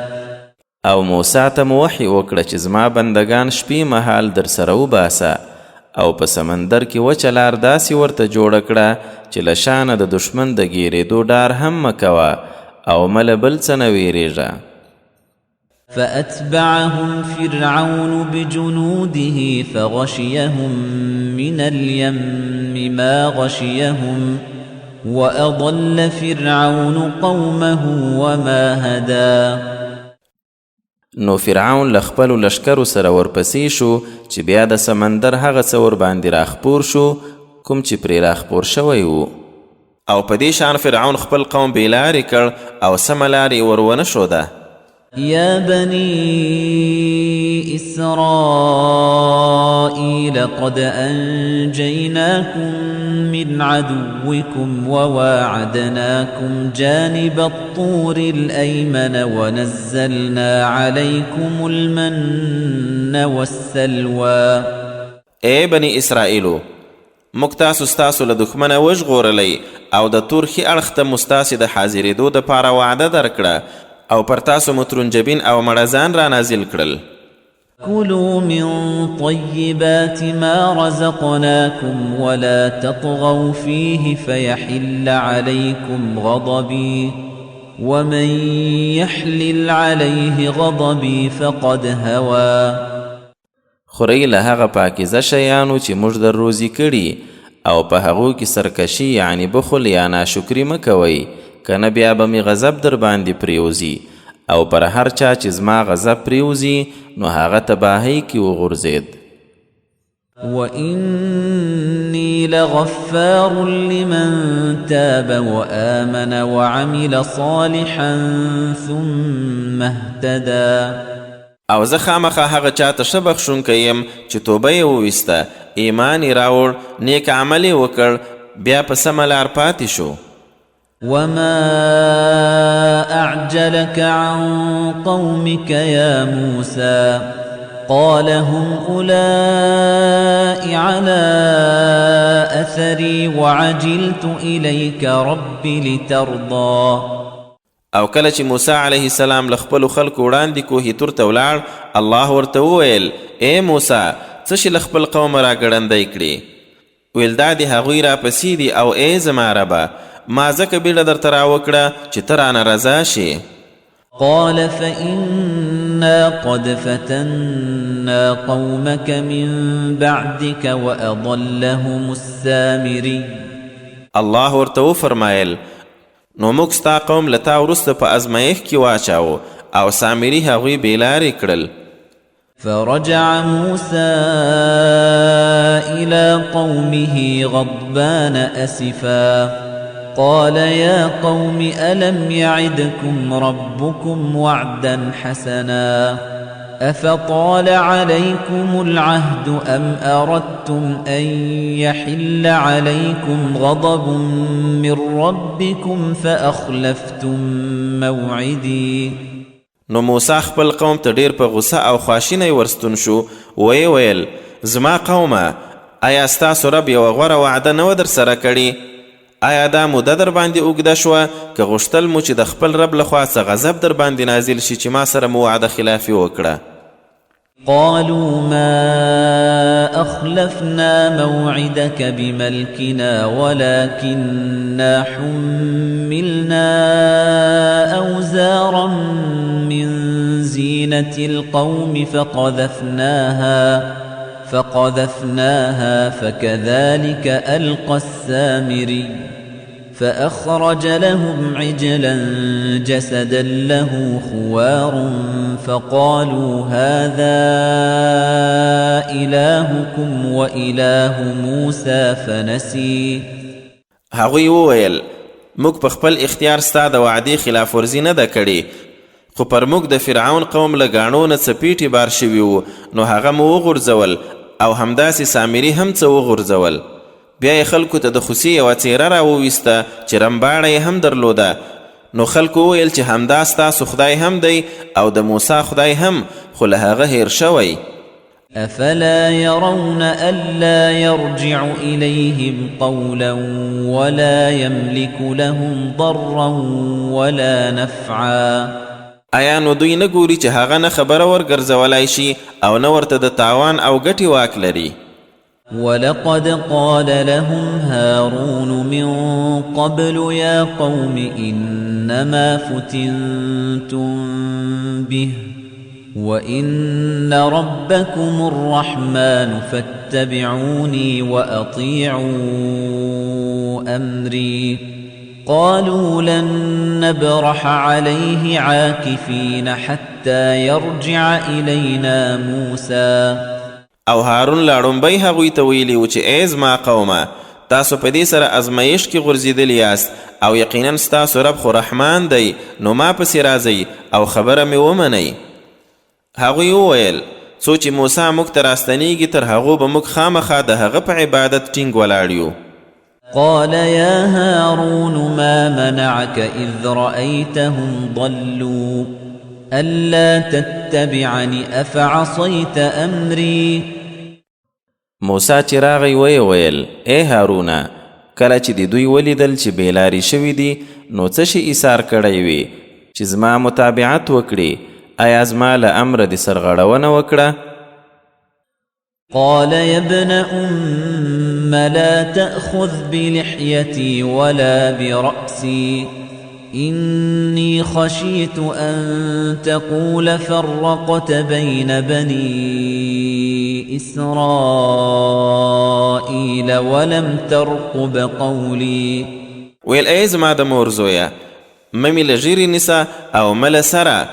او موسی ته مو وحی وکړه چې زما بندگان شپې مهال در سره وباسه او په سمندر کې وچه لار داسې ورته جوړه کړه چې له شانه د دشمن د ګیرېدو ډار هم مه کوه او مل بل څه نه ویریږه. فأتبعهم فرعون بجنوده فغشيهم من اليم ما غشيهم وأضل فرعون قومه وما هدى. نو فرعون له خپلو لښکرو سره ورپسې شو چې بیا د سمندر هغه څه ورباندې راخپور شو کوم چې پرې راخپور شوی و، او په دې شان فرعون خپل قوم بېلارې کړ او سمه لار یې ور ونه ښوده. يا بني إسرائيل قد أنجيناكم من عدوكم وواعدناكم جانب الطور الأيمن ونزلنا عليكم المن والسلوى. اے بني اسرائیلو، موږ تاسو ستاسو له دښمنه وژغورلی او د تور ښي اړخ ته مو ستاسې د حاضرېدو دپاره وعده درکړه او پر تاسو مو ترنجبین او مړزان را نازل کړل. كلوا من طيبات ما رزقناكم ولا تطغوا فيه فيحل عليكم غضبي ومن يحلل عليه غضبي فقد هوى. خورئ له هغه پاکیزه شیانو چې موږ در روزي کړي او په هغو کې سرکشي یعنی بخل یا ناشکري مه کوئ، کنه بیا به مې غضب در باندې پریوزي، او پر هر چا چې زما غضب پریوزي نو هغه تباهۍ کې وغورځېد. وإني لغفار لمن تاب وآمن وعمل صالحا ثم اهتدى. او زه خامخا هغه چاته ښه بخښونکی یم چې توبه یې وویسته، ایمان یې راوړ، نیک عمل یې وکړ، بیا په سمه لار پاتې شو. وما أعجلك عن قومك يا موسى قال هم أولئك على أثري وعجلت إليك رب لترضى. او کله چې موسی علیه السلام له خپلو خلکو وړاندې کوهي تور ته ولاړ، الله ورته وویل: ای موسی، څه شي له خپل قوم راګړندی کړي؟ ویل دا د هغوی راپسې دي او ای زما ربه، ما ځکه بیړه درته راوکړه چې ته رانه رضا شي. قال فإنا قد فتنا قومك من بعدك وأضلهم السامري. الله ورته وفرمایل: نو موږ ستا قوم له تا وروسته په ازمایښت کې واچاوو او سامري هغوی بېلارې کړل. فرجع موسى إلى قومه غضبان أسفا قال يا قوم ألم يعدكم ربكم وعدا حسنا أفطال عليكم العهد أم أردتم أن يحل عليكم غضب من ربكم فأخلفتم موعدي. نو موسی خپل قوم ته ډیر په غصه او خواشینی ورستون شو، وی ویل: زما قومه، آیا ستاسو رب یوه غوره وعده نه و در سره کړې؟ آیا دا موده در باندې اوږده شوه که غوښتل مو چې د خپل رب لخوا څه غضب در باندې نازل شي چې ما سره مو وعده خلافي وکړه؟ قالوا ما أخلفنا موعدك بملكنا ولكننا حملنا أوزارا من زينة القوم فقذفناها فكذلك ألقى السامري فأخرج لهم عجلا جسدا له خوار فقالوا هذا إلهكم وإله موسى فنسي. هغوی وویل: موږ په خپل اختیار ستا د وعدې خلاف ورزي نه ده کړې، خو پر موږ د فرعون قوم له ګاڼو نه څه پیټې بار شوي وو، نو هغه مو وغورځول او همداسې سامري هم څه وغورځول. بیا یې خلکو ته د خوسي یوه څیره راوویسته چې رمباړه یې هم درلوده. نو خلکو وویل چې همدا ستاسو خدای هم دی او د موسی خدای هم، خو له هغه هیر شوی. أفلا يرون ألا يرجع إليهم قولا ولا يملك لهم ضرا ولا نفعا. آیا نو دوی نه ګوري چې هغه نه خبره ورګرځولی شي او نه ورته د تاوان او ګټې واک لري؟ ولقد قال لهم هارون من قبل يا قوم إنما فتنتم به وإن ربكم الرحمن فاتبعوني وأطيعوا أمري. قالوا لن نبرح عليه عاكفين حتى يرجع إلينا موسى. او هارون لا ړومبی هغوی ته ویلي و چې ای زما قومه، تاسو په دې سره ازمایښت کې غورځېدلي یاست او یقینا ستاسو رب خو رحمان دی، نو ما پسې راځئ او خبره مې ومنئ. هغوی وویل: څو چې موسی موږ ته راستنیږي تر هغو به موږ خامخا د هغه په عبادت ټینګ ولاړ یو. قال يا هارون ما منعك إذ رأيتهم ضلوا ألا تتبعني أفعصيت أمري. موسی چې راغی ویل: ای هارونه، کله چې د دوی ولیدل چې بېلارې شوي دي، نو څه شي ایثار کړی وي چې زما متابعت وکړي؟ آیا زما له امره دې سرغړونه وکړه؟ قال يا ابن أم لا تأخذ بلحيتي ولا برأسي إني خشيت أن تقول فرقت بين بني إسرائيل ولم ترقب قولي. ویل: ای زما د مور زویه، ممی له ژیرې نیسه او مله سره،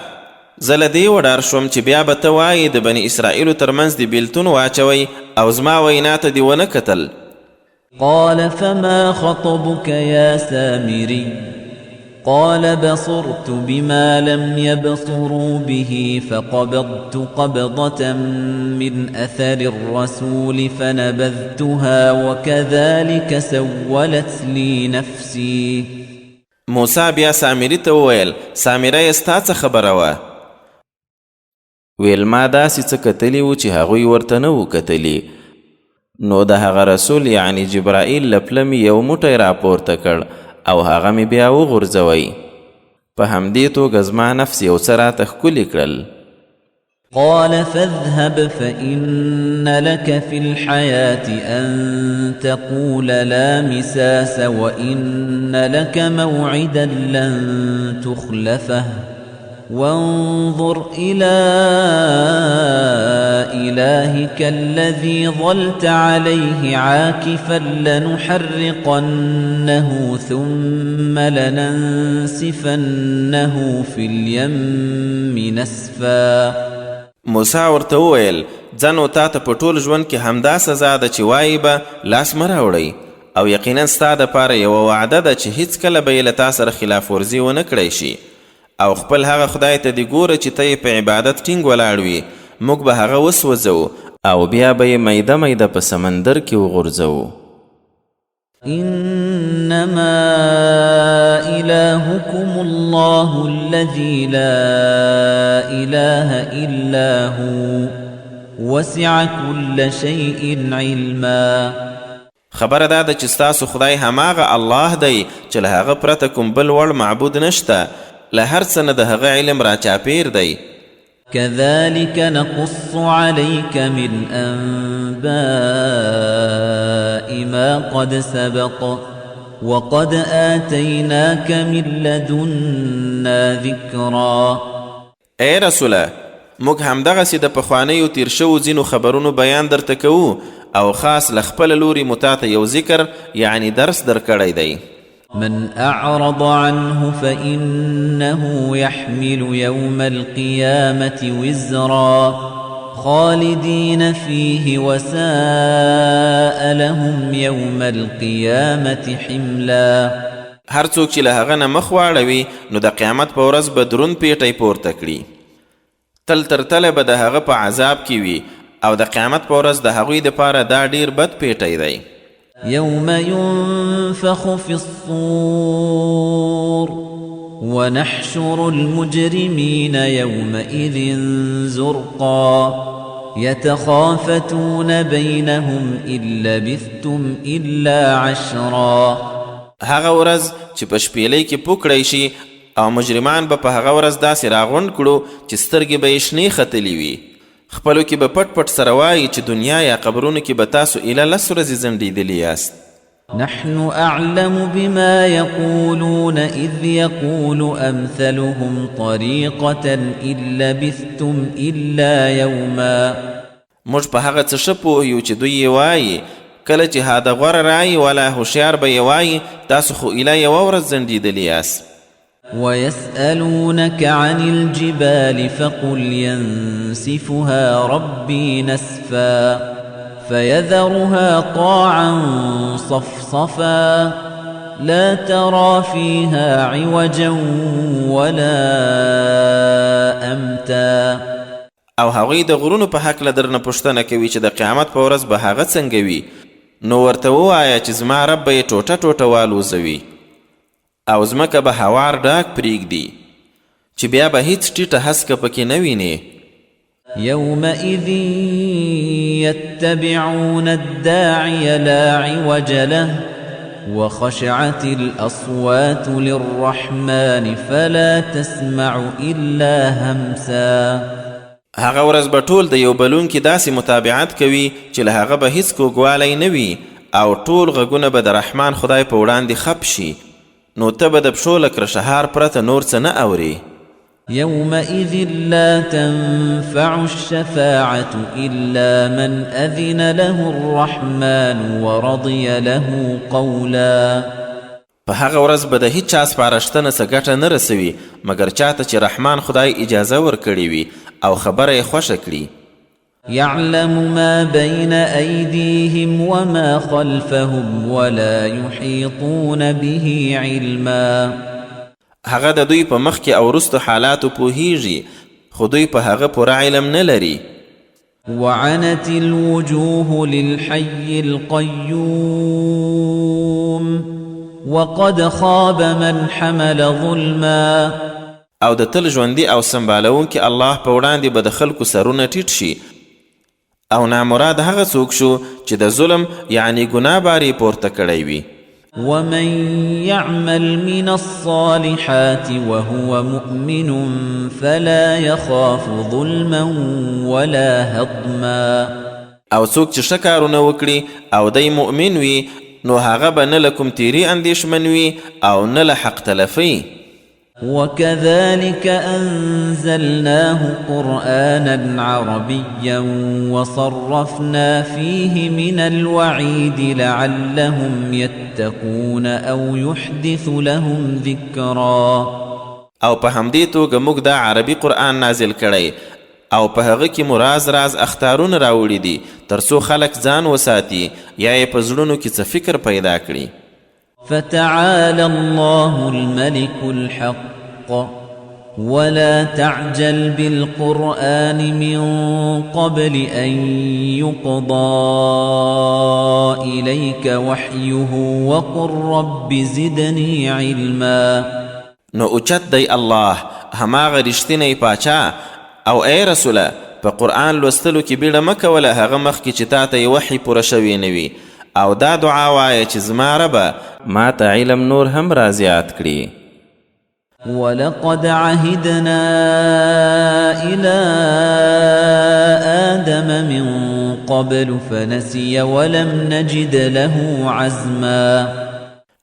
زه له دې وډار شوم چې بیا به ته وایې د بني اسرائیلو ترمنځ دې بیلتون واچوئ او زما وینا ته دې ونه کتل. قال فما خطبك يا سامري؟ قال بصرت بما لم يبصروا به فقبضت قبضة من أثر الرسول فنبذتها وكذلك سولت لي نفسي. موسی بیا سامري ته وویل سامره یې ستا څه خبره وه؟ ویل ما داسې څه کتلي وو چې هغوی ورته نه وو کتلي. نو د هغه رسول یعنی جبرائیل له پله مې یو موټی راپورته کړ او هغه مې بیا وغورځوی. په همدې توګه زما نفس یو څه راته ښکلي کړل. قال فاذهب فإن لك في الحياة أن تقول لا مساس وإن لك موعدا لن تخلفه وانظر إلى إلهك الذي ظلت عليه عاكفا لنحرقنه ثم لننسفنه في اليم نسفا. موسی ورته وویل ځنو تا ته په ټول ژوند کې همدا سزا ده چې وایي به لاس مه راوړئ او یقینا ستا دپاره یوه وعده ده چې هیڅکله به یې له تا سره خلاف ورزي ونه کړی شي او خپل هغه خدای ته دې ګوره چې ته یې په عبادت ټینګ ولاړ وي. موږ به هغه وسوځو او بیا به یې میده میده په سمندر کې وغورځوو. إنما إلهكم الله الذي لا إله إلا هو وسع كل شيء علما. خبره دا ده چې ستاسو خدای هماغه الله دی چې له هغه پرته کوم بل وړ معبود نشته، له هر څه نه د هغه علم را چاپیر دی. كذلك نقص عليك من أنباء ما قد سبق وقد آتيناك من لدنا ذكرا. اے رسوله موږ همدغسې د پخوانیو تیر شوو ځینو خبرونو بیان درته کوو او خاص له خپله لوري مو تاته یو ذکر یعنی درس درکړی دی. من أعرض عنه فإنه يحمل يوم القيامة وزرا خالدين فيه وساء لهم يوم القيامة حملا. هر څوک چې له هغه نه مخ واړوي نو د قیامت په ورځ به دروند پیټی پورته کړي، تل تر تله به د هغه په عذاب کې وي او د قیامت په ورځ د هغوی دپاره دا ډیر بد پیټی دی. يوم ينفخ في الصور ونحشر المجرمين يومئذ زرقا يتخافتون بينهم إن لبثتم إلا عشرا. هغه ورځ چې په شپېلۍ کې پوکړی شي او مجرمان به په هغه ورځ داسې راغونډ کړو چې سترګې به یې شنې ختلي وي. خپلو کې به پټ پټ سره وایي چې دنیا یا قبرونو کې به تاسو ایله 10 ورځې ځنډېدلي یاست. نحن أعلم بما يقولون إذ يقول أمثلهم طريقة إن لبثتم إلا يوما. موږ په هغه څه ښه پوهیو چې دوی یې وایي کله چې هاده غوره رایي ولا هوښیار به یې وایي تاسو خو ایله یوه ورځ ځنډېدلي یاست. ويسألونك عن الجبال فقل ينسفها ربي نسفا فيذرها قاعا صفصفا لا ترى فيها عوجا ولا أمتا. او هغوی د غرونو په هکله درنه پوښتنه کوي چې د قیامت په ورځ به هغه څنګه وي، نو ورته ووایه چې زما رب به یې ټوټه ټوټه والوزوي او ځمکه به هوار ډاک پرېږدي چې بیا به هیڅ ټیټه هسکه پکې نه وینې. يومئذ يتبعون الداعي لا عوج له وخشعت الأصوات للرحمن فلا تسمع إلا همسا. هغه ورځ به ټول د یو بلونکي داسې متابعت کوي چې له هغه به هیڅ کوږوالی نه وي او ټول غږونه به د رحمان خدای په وړاندې خپ شي، نو ته به د پښو له کرشهار پرته نور څه نه اورې. يومئذ لا تنفع الشفاعة إلا من أذن له الرحمن ورضي له قولا. په هغه ورځ به د هیڅ چا سپارښتنه څه ګټه نه رسوي مګر چاته چې رحمان خدای اجازه ورکړې وي او خبره یې خوښه کړي. يعلم ما بين أيديهم وما خلفهم ولا يحيطون به علما. هغه د دوی په مخ کې او وروستو حالاتو پوهیږي خو دوی په هغه پوره علم نه لري. وعنت الوجوه للحي القيوم وقد خاب من حمل ظلما او د تل ژوندي او سمبالونکي الله په وړاندې به د خلکو سرونه ټیټ شي او نامراد هغه څوک شو چې د ظلم یعنی ګناه بارې پورته کړی وي. ومن يعمل من الصالحات وهو مؤمن فلا يخاف ظلما ولا هضما او څوک چې ښه کارونه وکړي او دی مؤمن وي نو هغه به نه له کوم تیري اندېښمن وي او نه له حق تلفي. وكذلك أنزلناه قرآنا عربيا وصرفنا فيه من الوعيد لعلهم يتقون أو يحدث لهم ذكرا. او په همدې توګه موږ دا عربي قرآن نازل کړی او په هغه کې مو راز اختارونه راوړي دي ترڅو خلک ځان وساتي یا یې په زړونو کې څه فکر پیدا کړي. فتعالى الله الملك الحق ولا تعجل بالقرآن من قبل أن يقضى إليك وحيه وقل رب زدني علما. نو اوچت دی الله هماغه رښتینی پاچا او ای رسوله په قرآن لوستلو کې بیړه مه کوله هغه مخکې چې تا ته یې وحی پوره شوی نه وي او دا دعا وایه چې زما ربه ما ته علم نور هم را زیات کړي. ولقد عهدنا إلى آدم من قبل فنسي ولم نجد له عزما.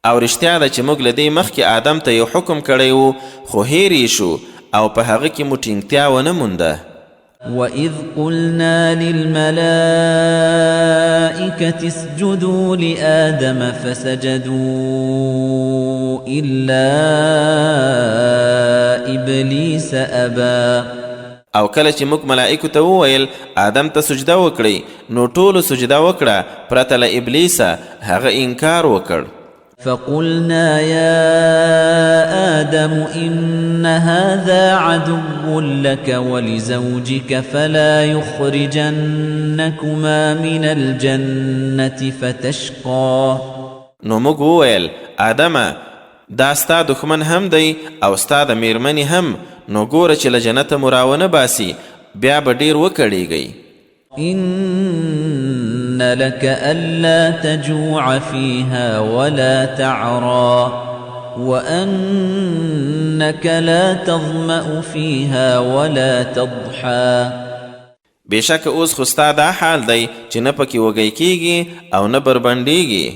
او رښتیا ده چې موږ له دې مخکې آدم ته یو حکم کړی و خو هیر شو او په هغه کې مو ټینګتیا ونه مونده. وَإِذْ قُلْنَا لِلْمَلَائِكَةِ اسْجُدُوا لِآدَمَ فَسَجَدُوا إِلَّا إِبْلِيسَ أَبَى. او کله چې موږ ملائکو ته وویل آدم ته سجده وکړئ نو ټولو سجده وکړه پرته له ابلیسه هغه انکار وکړ. فقلنا يا آدم إن هذا عدو لك ولزوجك فلا يخرجنكما من الجنة فتشقى. نو موږ وویل آدمه دا ستا دښمن هم دی او ستا د میرمنې هم نو ګوره چې له جنته مو راونه باسي بیا به ډېر وکړېږئ. إن لك ألا تجوع فيها ولا تعرى وأنك لا تظمأ فيها ولا تضحى. بېشکه اوس خو ستا دا حال دی چې نه پکې وږی کېږي او نه بربنډېږي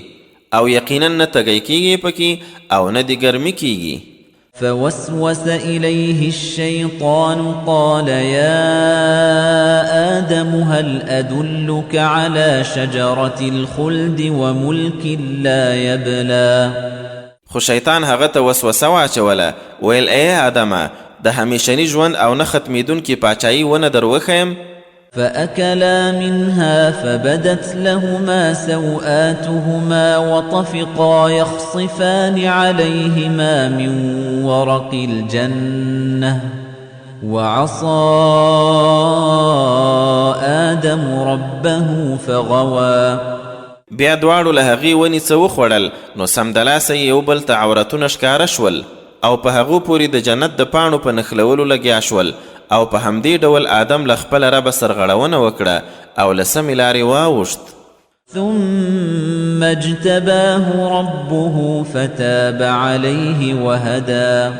او یقینا نه تږی کېږي پکې او نه دې ګرمي کېږي. فوسوس إليه الشيطان قال يا آدم هل أدلك على شجرة الخلد وملك لا يبلى. خو شیطان هغه ته وسوسه واچوله ویل ای آدمه د همیشني ژوند او نه ختمېدونکي پاچایي ونه در وښیم. فأكلا منها فبدت لهما سوآتهما وطفقا يخصفان عليهما من ورق الجنة وعصى آدم ربه فغوى. بیا دواړو له هغې ونې څه وخوړل نو سمدلاسه یې یو بل ته عورتونه ښکاره شول او په هغو پورې د جنت د پاڼو په نښلولو لګیا شول او په همدې ډول آدم له خپله ربه سرغړونه وکړه او له سمې لارې واوښت. ثم اجتباه ربه فتاب عليه وهدى.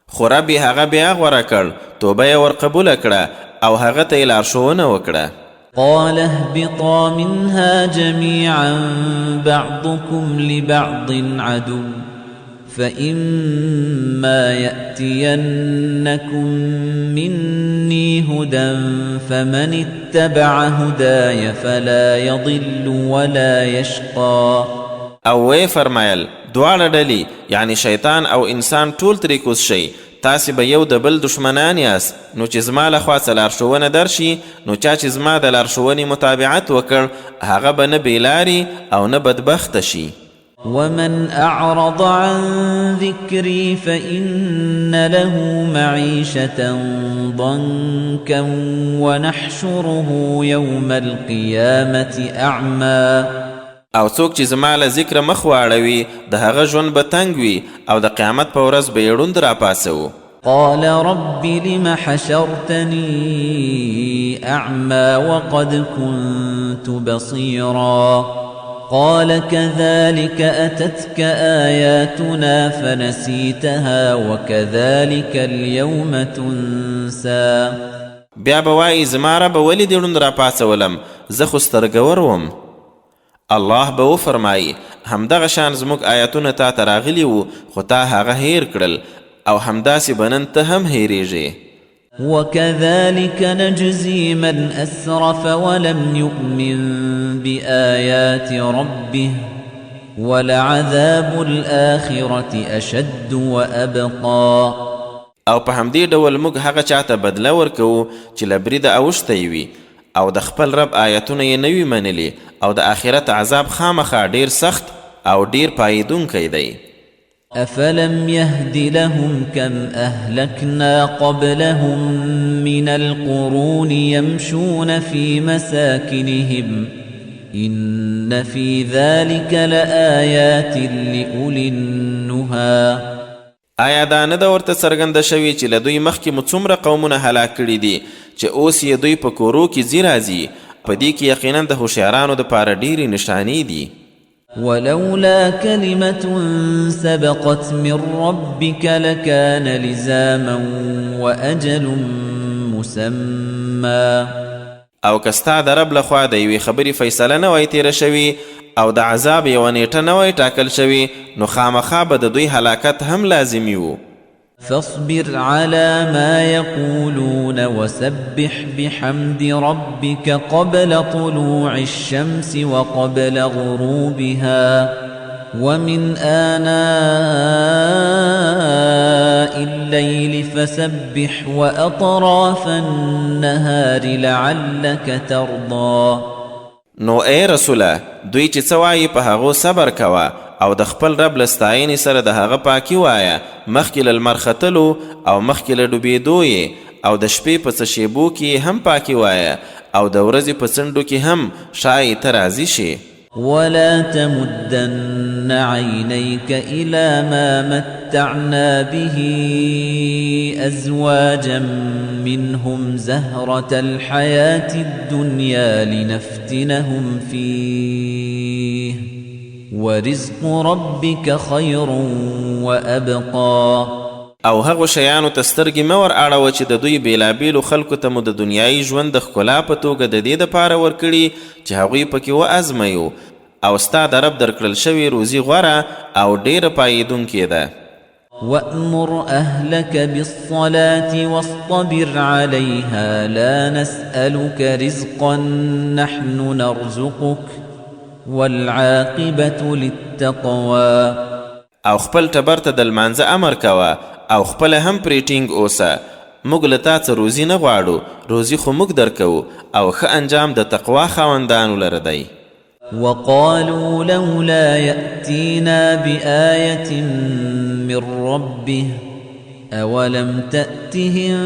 خو رب یې هغه بیا غوره کړ توبه یې ورقبوله کړه او هغه ته یې لارښوونه وکړه. قال اهبطا منها جميعا بعضكم لبعض عدو فإما يأتينكم مني هدى فمن اتبع هداي فلا يضل ولا يشقى. او وی فرمایل دواړه ډلې یعنی شیطان او انسان ټول ترې کوز شئ تاسې به یو د بل دشمنان یاست نو چې زما لخوا څه لارښوونه درشي نو چا چې زما د لارښوونې متابعت وکړ هغه به نه بېلاري او نه بدبخته شي. ومن أعرض عن ذكري فإن له معيشة ضنكا ونحشره يوم القيامة أعمى. او څوک چې زما له ذکره مخ واړوي د هغه ژوند به تنګ وي او د قیامت په ورځ به یې ړوند راپاسوو. قال رب لم حشرتني أعمى وقد كنت بصيرا قال كذلك أتتك آياتنا فنسيتها وكذلك اليوم تنسى. بیا به وایي زما ربه ولې دې ړوند راپاڅولم، زه خو سترګور وم. الله به وفرمایي همدغه شان زموږ آیاتونه تا ته راغلي وو خو تا هغه هیر کړل او همداسې به نن ته هم هیریږې. وكذلك نجزي من أسرف ولم يؤمن بآيات ربه ولعذاب الآخرة أشد وأبقى. او په همدې ډول موږ هغه چاته بدله ورکوو چې له بریده اوښتی وي او د خپل رب آیتونه یې نه وي منلي او د آخرت عذاب خامخا ډیر سخت او ډیر پایدونکی دی. أفلم يهد لهم كم أهلكنا قبلهم من القرون يمشون في مساكنهم إن في ذلك لآيات لأولي النهى. آیا دا نه ده ورته څرګنده شوي چې له دوی مخکې مو څومره قومونه هلاک کړي دي چې اوس یې دوی په کورو کې ځي راځي؟ په دې کې یقینا د هوښیارانو دپاره ډېرې نښانې دي. ولولا كلمة سبقت من ربك لكان لزاما وأجل مسمى. او که ستا د رب لخوا د یوې خبرې فیصله نه وای تېره شوي او د عذاب یوه نیټه نه وای ټاکل شوي نو خامخا به د دوی هلاکت هم لازمي و. فاصبر على ما يقولون وسبح بحمد ربك قبل طلوع الشمس وقبل غروبها ومن آناء الليل فسبح وأطراف النهار لعلك ترضى. نو ای رسوله دوی چې څه وایي په هغو صبر کوه او د خپل رب له ستاینې سره د هغه پاکي وایه مخکې له لمر ختلو او مخکې له ډوبېدو یې او د شپې په څه شیبو کې هم پاکي وایه او د ورځې په څنډو کې هم ښایي ته راضي شي. ولا تمدن عينيك إلى ما متعنا به أزواجا منهم زهرة الحياة الدنيا لنفتنهم فيه ورزق ربك خير وأبقى. او هغو شیانو ته سترګې مه ور اړوه چې د دوی بېلابېلو خلکو ته مو د دنیایي ژوند د ښکلا په توګه د دې دپاره ورکړي چې هغوی پکې وازمویو او ستا د رب درکړل شوې روزي غوره او ډېره پایېدونکې ده. وأمر أهلك بالصلاة واصطبر عليها لا نسألك رزقا نحن نرزقك والعاقبة للتقوى. او خپل ټبر ته د لمانځه امر کوه او خپله هم پرې ټینګ اوسه. موږ له تا څه روزي نه غواړو، روزي خو موږ درکوو او ښه انجام د تقوا خاوندانو لره دی. وقالوا لولا يأتينا بآية من ربه أولم تأتهم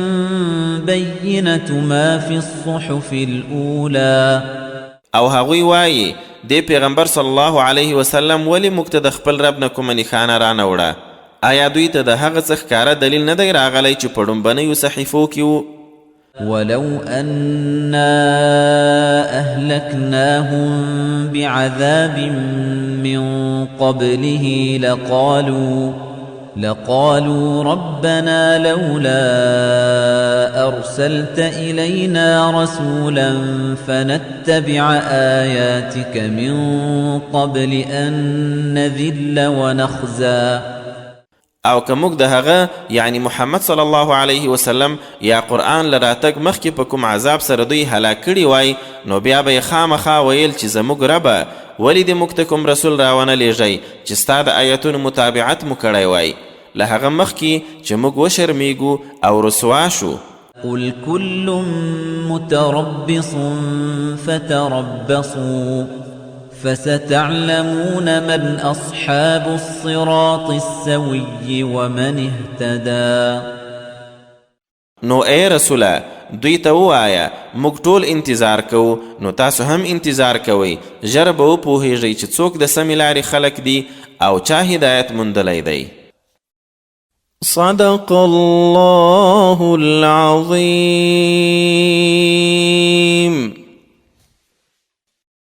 بينة ما في الصحف الأولى. او هغوی وایي دی پیغمبر صلی الله علیه وسلم ولی موږ ته د خپل رب نه کومه نښانه رانوړه؟ آیا دوی ته د هغه څه ښکاره دلیل نه دی راغلی چې په ډومبنیو صحیفو کې و؟ ولو أنا أهلكناهم بعذاب من قبله لقالوا ربنا لولا أرسلت إلينا رسولا فنتبع آياتك من قبل أن نذل ونخزى. او که موږ د هغه یعنی محمد صلی الله علیه وسلم یا قرآن له راتګ مخکې په کوم عذاب سره دوی هلاک کړي وای نو بیا به یې خامخا ویل چې زموږ ربه ولې دې موږ ته کوم رسول راونه لیږئ چې ستا د آیتونو متابعت مو کړی وای له هغه مخکې چې موږ وشرمیږو او رسوا شو. قل كل متربص فتربصوا فستعلمون من أصحاب الصراط السوي ومن اهتدى. نو ای رسوله دوی ته ووایه موږ ټول انتظار کوو نو تاسو هم انتظار کوئ ژر به وپوهیږئ چې څوک د سمې لارې خلک دي او چا هدایت موندلی دی. صدق الله العظیم.